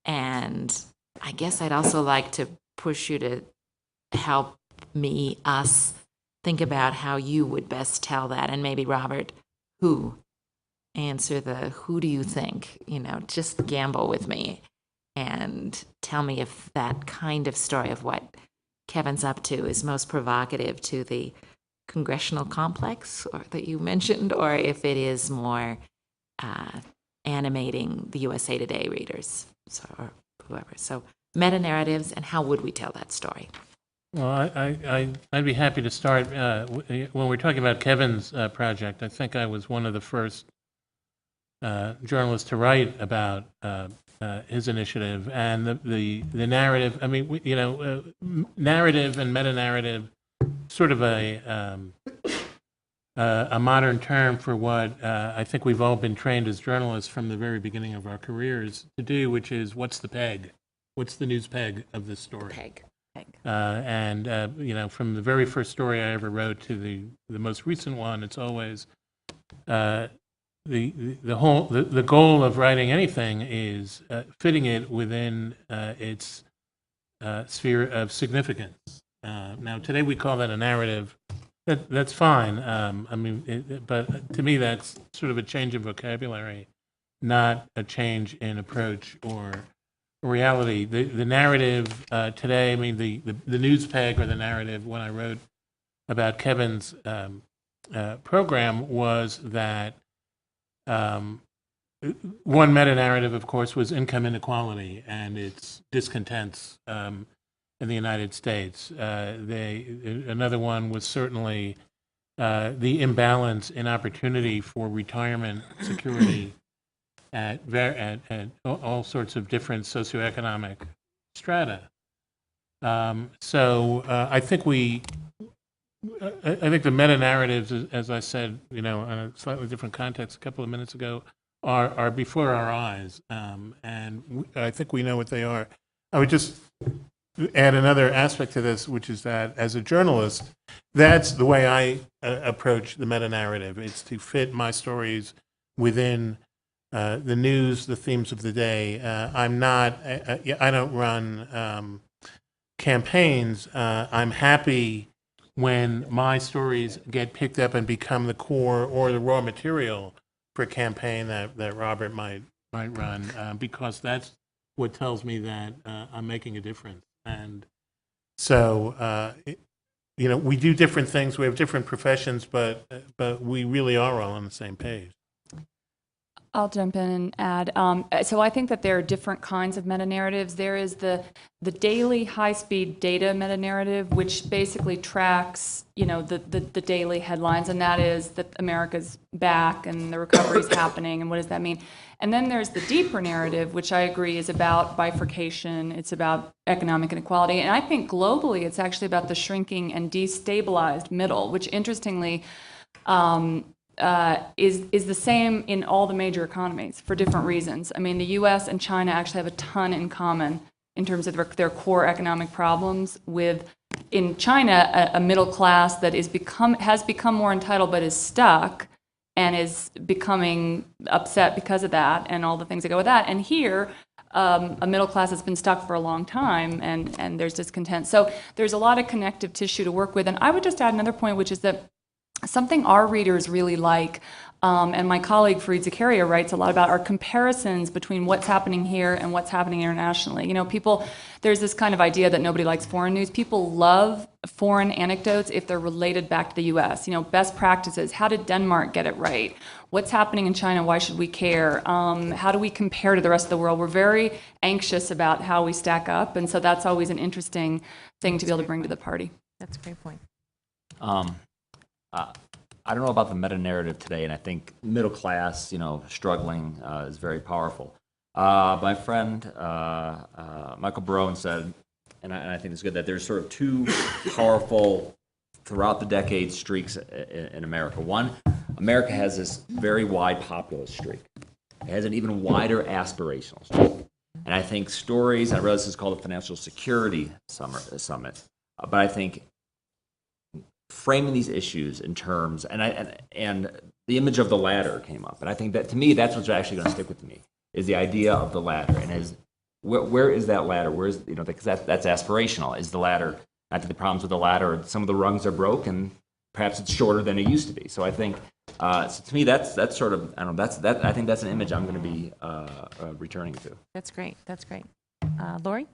And I guess I'd also like to push you to help us think about how you would best tell that. And maybe, Robert, answer the who do you think, just gamble with me and tell me if that kind of story of what Kevin's up to is most provocative to the congressional complex that you mentioned, or if it is more animating the USA Today readers, or whoever. So meta-narratives, and how would we tell that story? Well, I'd be happy to start. When we're talking about Kevin's project, I think I was one of the first journalists to write about his initiative and the narrative. I mean, narrative and meta-narrative, sort of a modern term for what I think we've all been trained as journalists from the very beginning of our careers to do, which is what's the peg? What's the news peg of this story? Peg. From the very first story I ever wrote to the most recent one, it's always the goal of writing anything is fitting it within its sphere of significance. Now, today we call that a narrative. That's fine. But to me, that's sort of a change in vocabulary, not a change in approach or reality. The narrative today, the news peg or the narrative when I wrote about Kevin's program was that one meta-narrative, of course, was income inequality and its discontents in the United States. Another one was certainly the imbalance in opportunity for retirement security at all sorts of different socioeconomic strata. So I think I think the meta-narratives, as I said, in a slightly different context a couple of minutes ago, are before our eyes, and I think we know what they are. I would just add another aspect to this, which is that as a journalist, that's the way I approach the meta-narrative. It's to fit my stories within the news, the themes of the day. I don't run campaigns. I'm happy when my stories get picked up and become the core or the raw material for a campaign that Robert might run, because that's what tells me that I'm making a difference. And so, we do different things. We have different professions, but we really are all on the same page. I'll jump in and add. So I think that there are different kinds of meta-narratives. There is the daily high-speed data meta-narrative, which basically tracks, the daily headlines, and that is that America's back and the recovery is happening, and what does that mean? And then there's the deeper narrative, which I agree is about bifurcation. It's about economic inequality, and I think globally it's actually about the shrinking and destabilized middle, which interestingly is the same in all the major economies for different reasons. I mean, the U.S. and China actually have a ton in common in terms of their core economic problems with, in China, a middle class that has become more entitled but is stuck and is becoming upset because of that and all the things that go with that. And here, a middle class has been stuck for a long time and there's discontent. So there's a lot of connective tissue to work with. And I would just add another point, which is that something our readers really like, and my colleague Fareed Zakaria writes a lot about, are comparisons between what's happening here and what's happening internationally. There's this kind of idea that nobody likes foreign news. People love foreign anecdotes if they're related back to the U.S. Best practices. How did Denmark get it right? What's happening in China? Why should we care? How do we compare to the rest of the world? We're very anxious about how we stack up, and so that's always an interesting thing to be able to bring to the party. That's a great point. I don't know about the meta-narrative today, and I think middle class, struggling is very powerful. My friend Michael Barone said, and I think it's good, that there's sort of two powerful, throughout the decades, streaks in America. One, America has this very wide populist streak. It has an even wider aspirational streak. And I think stories, I realize this is called the Financial Security Summit, but I think framing these issues in terms, and the image of the ladder came up, and I think that, to me, that's what's actually going to stick with me, is the idea of the ladder, and where is that ladder? Where is, because that's aspirational. Is the ladder, I think the problems with the ladder, some of the rungs are broken, perhaps it's shorter than it used to be. So I think, so to me, that's sort of, I don't know, I think that's an image I'm going to be returning to. That's great. Lori?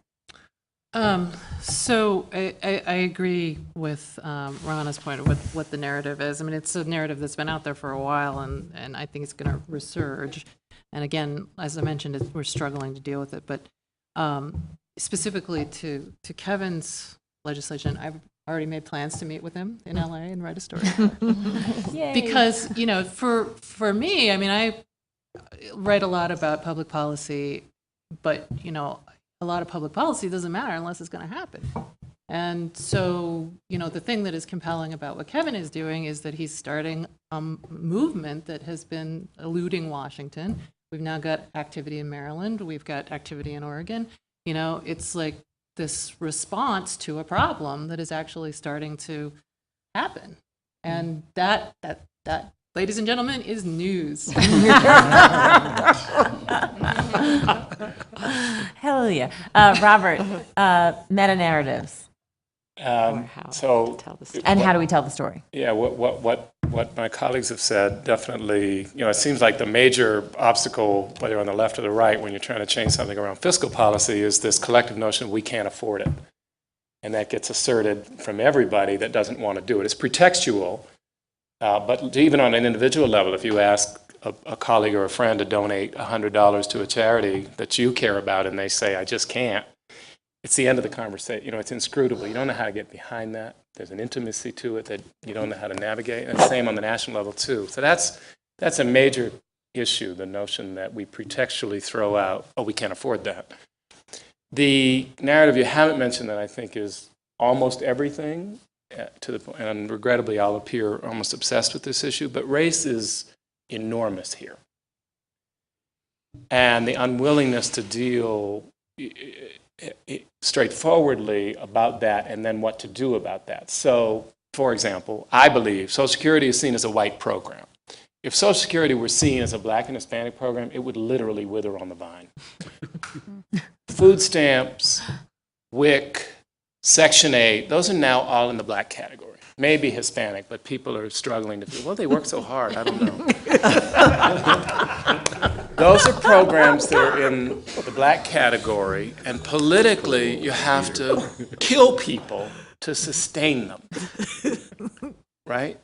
So I agree with Rana's point with what the narrative is. I mean, it's a narrative that's been out there for a while, and I think it's going to resurge. And again, as I mentioned, we're struggling to deal with it. But specifically to Kevin's legislation, I've already made plans to meet with him in LA and write a story. Because, for me, I mean, I write a lot about public policy, but, a lot of public policy doesn't matter unless it's going to happen. And so, the thing that is compelling about what Kevin is doing is that he's starting a movement that has been eluding Washington. We've now got activity in Maryland. We've got activity in Oregon. It's like this response to a problem that is actually starting to happen. And that, ladies and gentlemen, is news. Hell yeah. Robert, meta-narratives. So, And how do we tell the story? yeah, what my colleagues have said, definitely, it seems like the major obstacle, whether you're on the left or the right, when you're trying to change something around fiscal policy, is this collective notion we can't afford it. And that gets asserted from everybody that doesn't want to do it. It's pretextual, but even on an individual level, if you ask a colleague or a friend to donate $100 to a charity that you care about, and they say, I just can't, it's the end of the conversation. You know, it's inscrutable. You don't know how to get behind that. There's an intimacy to it that you don't know how to navigate. And the same on the national level, too. So that's a major issue, the notion that we pretextually throw out, oh, we can't afford that. The narrative you haven't mentioned that I think is almost everything, to the point, and regrettably I'll appear almost obsessed with this issue, but race is enormous here. And the unwillingness to deal straightforwardly about that and then what to do about that. So, for example, I believe Social Security is seen as a white program. If Social Security were seen as a Black and Hispanic program, it would literally wither on the vine. Food stamps, WIC, Section 8, those are now all in the Black category. Maybe Hispanic, but people are struggling to feel, well, they work so hard, I don't know. Those are programs that are in the Black category, and politically, you have to kill people to sustain them, right?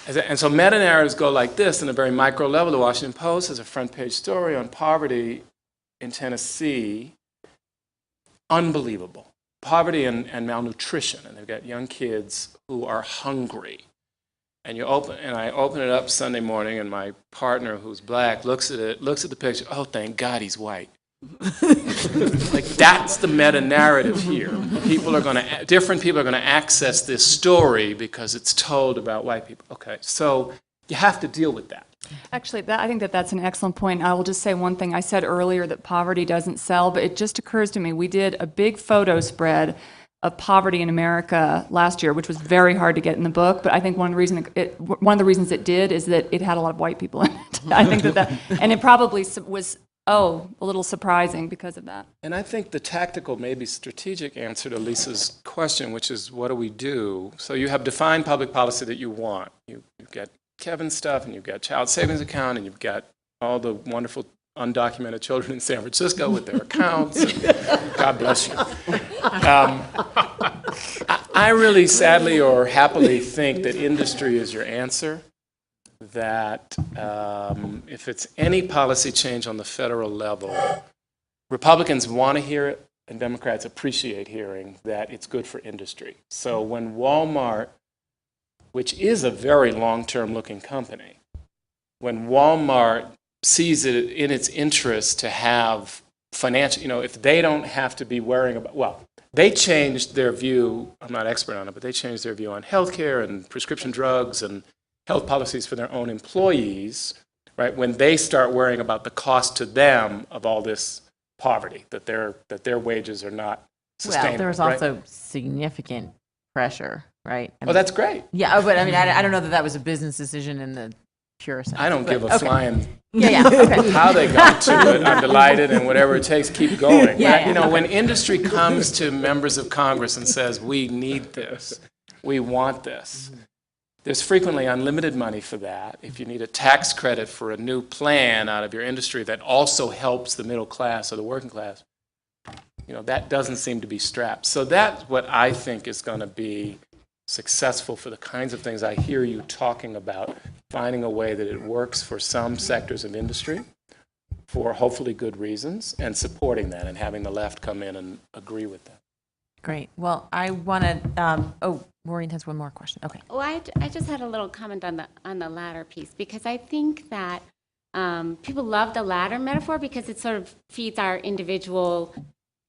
And so meta-narratives go like this, in a very micro level. The Washington Post has a front-page story on poverty in Tennessee. Unbelievable. Poverty and malnutrition, and they've got young kids who are hungry. And I open it up Sunday morning, and my partner, who's Black, looks at it, looks at the picture. Oh, thank God he's white. Like, that's the meta-narrative here. Different people are going to access this story because it's told about white people. Okay, so you have to deal with that. Actually, I think that's an excellent point. I will just say one thing. I said earlier that poverty doesn't sell, but it just occurs to me, we did a big photo spread of poverty in America last year, which was very hard to get in the book, but I think one of the reasons it did is that it had a lot of white people in it. I think and it probably was, a little surprising because of that. And I think the tactical, maybe strategic answer to Lisa's question, which is, what do we do? So you have defined public policy that you want. You've got Kevin's stuff, and you've got child savings account, and you've got all the wonderful undocumented children in San Francisco with their accounts. And God bless you. I really sadly or happily think that industry is your answer, that if it's any policy change on the federal level, Republicans want to hear it, and Democrats appreciate hearing that it's good for industry. So when Walmart, which is a very long-term looking company, when Walmart sees it in its interest to have financial, if they don't have to be worrying about, they changed their view, I'm not expert on it, but they changed their view on healthcare and prescription drugs and health policies for their own employees, right? When they start worrying about the cost to them of all this poverty, that their wages are not sustainable. Well, there's also significant pressure, right? That's great. Yeah, but I mean, I don't know that was a business decision in the pure sense. I don't give a flying okay. how they got to it. I'm delighted, and whatever it takes, keep going. When industry comes to members of Congress and says, we need this, we want this, there's frequently unlimited money for that. If you need a tax credit for a new plan out of your industry that also helps the middle class or the working class, that doesn't seem to be strapped. So that's what I think is going to be successful for the kinds of things I hear you talking about, finding a way that it works for some sectors of industry for hopefully good reasons, and supporting that and having the left come in and agree with that. Great. Well, I want to, Maureen has one more question. Okay. Well, I just had a little comment on the latter piece, because I think that people love the ladder metaphor because it sort of feeds our individual,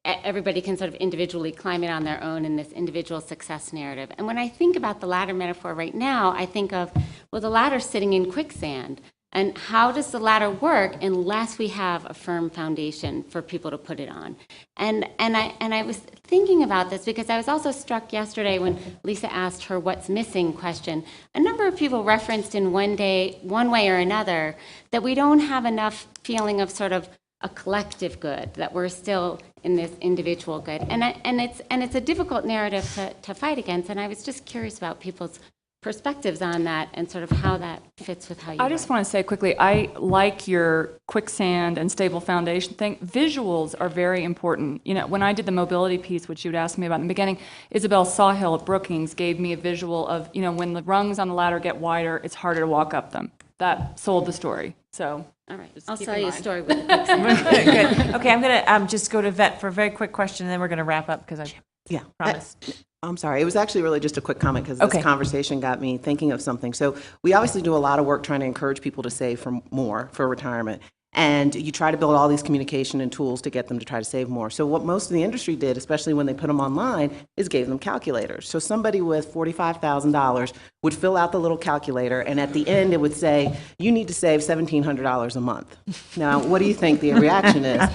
everybody can sort of individually climb it on their own in this individual success narrative. And when I think about the ladder metaphor right now, I think of, the ladder's sitting in quicksand. And how does the ladder work unless we have a firm foundation for people to put it on? And I was thinking about this because I was also struck yesterday when Lisa asked her what's missing question. A number of people referenced in one way or another, that we don't have enough feeling of sort of a collective good, that we're still in this individual good. And it's a difficult narrative to fight against. And I was just curious about people's perspectives on that and sort of how that fits with how you I just want to say quickly, I like your quicksand and stable foundation thing. Visuals are very important. When I did the mobility piece, which you had asked me about in the beginning, Isabel Sawhill at Brookings gave me a visual of, when the rungs on the ladder get wider, it's harder to walk up them. That sold the story. So, All right, Just I'll keep tell in you a mind. story with a quick example. Good. Okay, I'm gonna just go to Vet for a very quick question, and then we're gonna wrap up because I Yeah. promised. I'm sorry. It was actually really just a quick comment because Okay. this conversation got me thinking of something. So we obviously do a lot of work trying to encourage people to save for more for retirement. And you try to build all these communication and tools to get them to try to save more. So what most of the industry did, especially when they put them online, is gave them calculators. So somebody with $45,000 would fill out the little calculator, and at the end it would say, you need to save $1,700 a month. Now, what do you think the reaction is?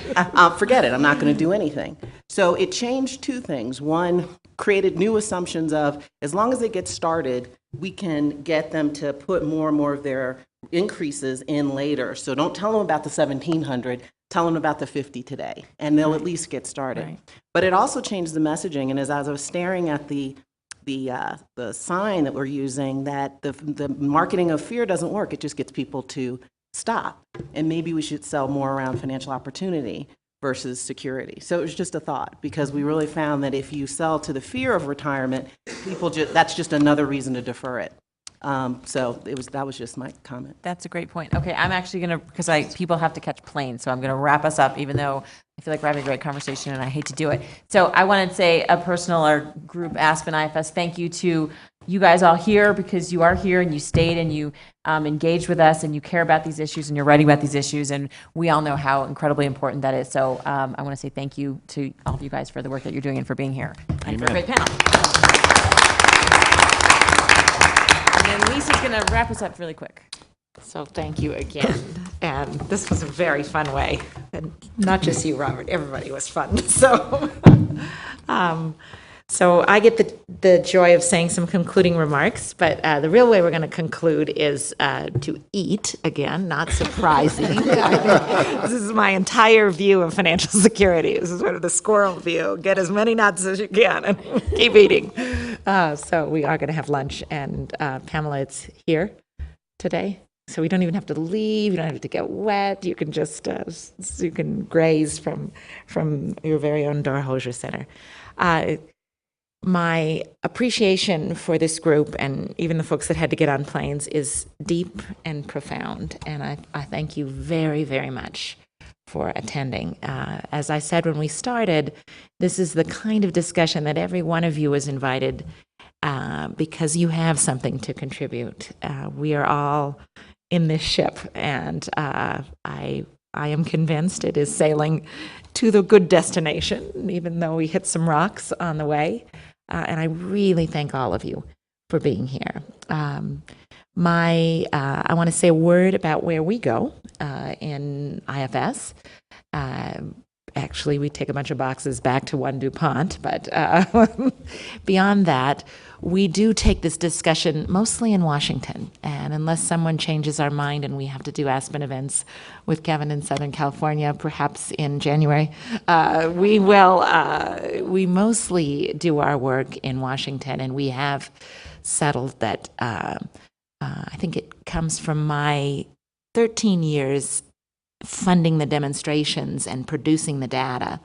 Forget it, I'm not going to do anything. So it changed two things. One, created new assumptions of, as long as they get started, we can get them to put more and more of their increases in later. So don't tell them about the 1,700, tell them about the 50 today, and they'll at least get started. Right. But it also changed the messaging, and as I was staring at the sign that we're using, that the marketing of fear doesn't work. It just gets people to stop. And maybe we should sell more around financial opportunity versus security. So it was just a thought, because we really found that if you sell to the fear of retirement, that's just another reason to defer it. So that was just my comment. That's a great point. Okay, I'm actually gonna, because people have to catch planes, so I'm gonna wrap us up, even though I feel like we're having a great conversation and I hate to do it. So I want to say a personal or group Aspen IFS thank you to you guys all here, because you are here and you stayed and you engaged with us and you care about these issues and you're writing about these issues, and we all know how incredibly important that is. So I want to say thank you to all of you guys for the work that you're doing and for being here and for a great panel. And then Lisa's going to wrap us up really quick. So thank you again. And this was a very fun way. And not just you, Robert, everybody was fun. So I get the joy of saying some concluding remarks, but the real way we're going to conclude is to eat again, not surprising. This is my entire view of financial security. This is sort of the squirrel view. Get as many nuts as you can and keep eating. So we are going to have lunch, and Pamela, it's here today. So we don't even have to leave. You don't have to get wet. You can just you can graze from your very own Dora Hosier Center. My appreciation for this group and even the folks that had to get on planes is deep and profound, and I thank you very, very much for attending. As I said when we started, this is the kind of discussion that every one of you is invited because you have something to contribute. We are all in this ship, and I am convinced it is sailing to the good destination, even though we hit some rocks on the way. And I really thank all of you for being here. I want to say a word about where we go in IFS. Actually, we take a bunch of boxes back to One DuPont, but beyond that, we do take this discussion mostly in Washington. And unless someone changes our mind and we have to do Aspen events with Kevin in Southern California, perhaps in January, we mostly do our work in Washington. And we have settled that I think it comes from my 13 years funding the demonstrations and producing the data.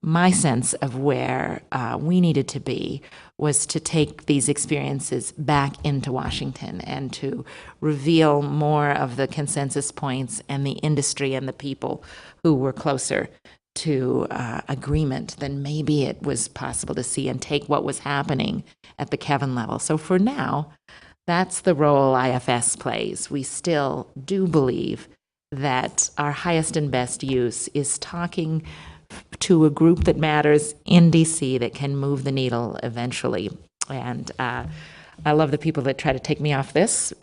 My sense of where we needed to be was to take these experiences back into Washington and to reveal more of the consensus points and the industry and the people who were closer to agreement than maybe it was possible to see, and take what was happening at the Kevin level. So for now, that's the role IFS plays. We still do believe that our highest and best use is talking to a group that matters in DC that can move the needle eventually. And I love the people that try to take me off this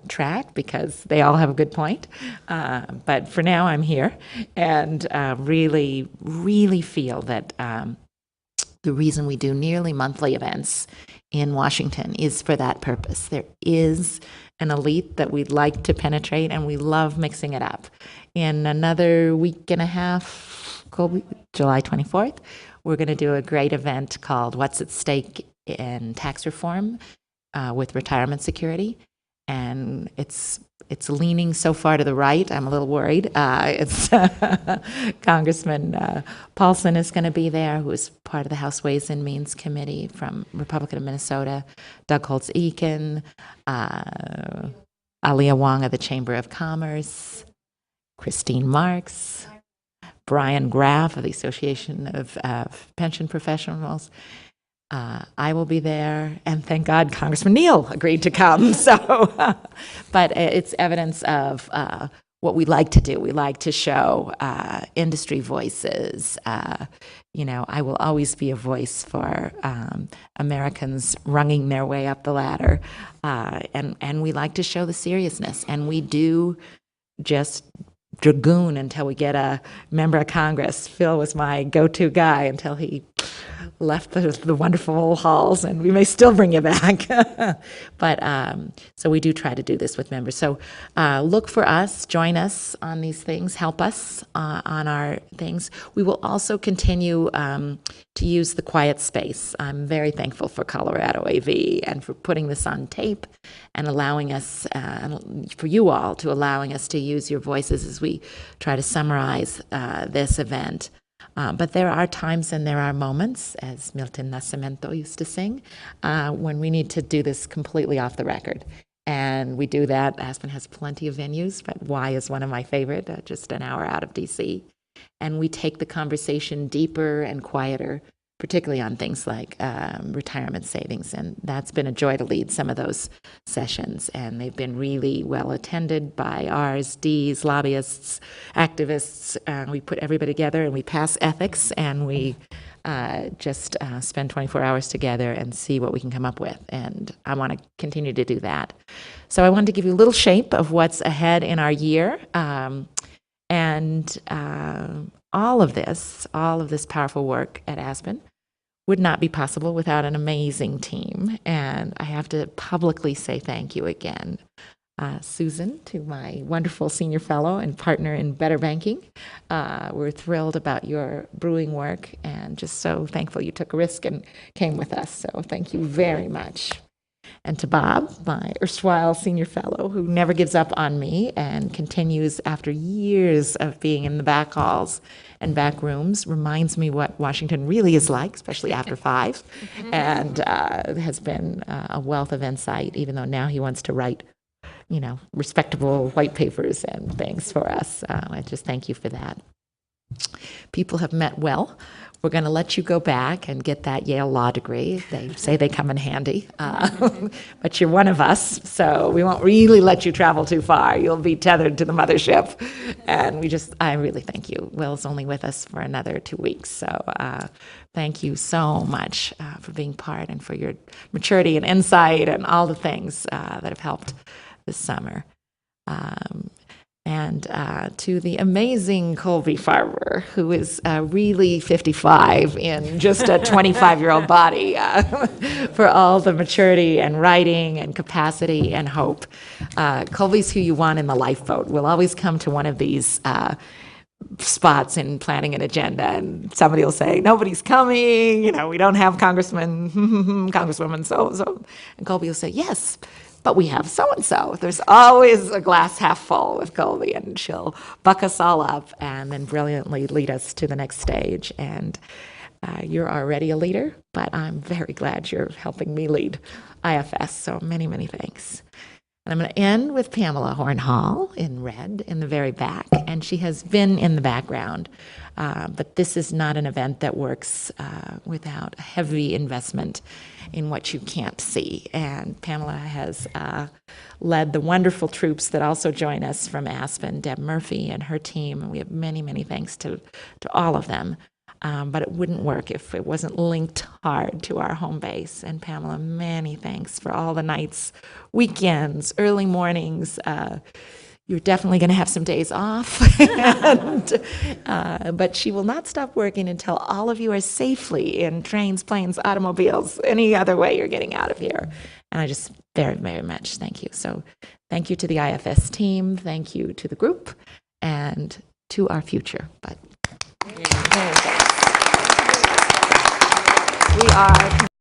track, because they all have a good point. But for now, I'm here, and really, really feel that the reason we do nearly monthly events in Washington is for that purpose. There is an elite that we'd like to penetrate, and we love mixing it up. In another week and a half, July 24th, we're going to do a great event called What's at Stake in Tax Reform with Retirement Security. And it's leaning so far to the right, I'm a little worried. It's Congressman Paulson is going to be there, who is part of the House Ways and Means Committee from Republican of Minnesota, Doug Holtz-Eakin, Aliyah Wong of the Chamber of Commerce, Christine Marks, Brian Graff of the Association of Pension Professionals. I will be there, and thank God Congressman Neal agreed to come. So, but it's evidence of what we like to do. We like to show industry voices. I will always be a voice for Americans running their way up the ladder, and we like to show the seriousness. And we do just dragoon until we get a member of Congress. Phil was my go-to guy until he left the wonderful halls, and we may still bring you back. But so we do try to do this with members. So look for us, join us on these things, help us on our things. We will also continue to use the quiet space. I'm very thankful for Colorado AV and for putting this on tape and allowing us, for you all, to allowing us to use your voices as we try to summarize this event. But there are times and there are moments, as Milton Nascimento used to sing, when we need to do this completely off the record. And we do that. Aspen has plenty of venues, but Y is one of my favorite, just an hour out of DC. And we take the conversation deeper and quieter, particularly on things like retirement savings. And that's been a joy to lead some of those sessions. And they've been really well attended by Rs, Ds, lobbyists, activists. We put everybody together and we pass ethics, and we just spend 24 hours together and see what we can come up with. And I want to continue to do that. So I wanted to give you a little shape of what's ahead in our year. And all of this powerful work at Aspen would not be possible without an amazing team. And I have to publicly say thank you again. Susan, to my wonderful senior fellow and partner in Better Banking. We're thrilled about your brewing work and just so thankful you took a risk and came with us. So thank you very much. And to Bob, my erstwhile senior fellow, who never gives up on me and continues after years of being in the back halls and back rooms, reminds me what Washington really is like, especially after 5, and has been a wealth of insight, even though now he wants to write, respectable white papers and things for us. I just thank you for that. People have met well. We're going to let you go back and get that Yale law degree. They say they come in handy, but you're one of us, so we won't really let you travel too far. You'll be tethered to the mothership, and I really thank you. Will's only with us for another 2 weeks, so thank you so much for being part and for your maturity and insight and all the things that have helped this summer. And to the amazing Colby Farber, who is really 55 in just a 25-year-old body, for all the maturity and writing and capacity and hope. Colby's who you want in the lifeboat. We'll always come to one of these spots in planning an agenda, and somebody will say, nobody's coming, we don't have congresswoman so-and-so. And Colby will say, yes, but we have so-and-so. There's always a glass half full with Colby, and she'll buck us all up and then brilliantly lead us to the next stage. And you're already a leader, but I'm very glad you're helping me lead IFS, so many, many thanks. And I'm going to end with Pamela Horn-Hall in red in the very back, and she has been in the background, but this is not an event that works without a heavy investment in what you can't see. And Pamela has led the wonderful troops that also join us from Aspen, Deb Murphy and her team, and we have many, many thanks to all of them. But it wouldn't work if it wasn't linked hard to our home base. And Pamela, many thanks for all the nights, weekends, early mornings. You're definitely going to have some days off, but she will not stop working until all of you are safely in trains, planes, automobiles, any other way you're getting out of here. And I just very, very much thank you. So thank you to the IFS team, thank you to the group, and to our future. But we are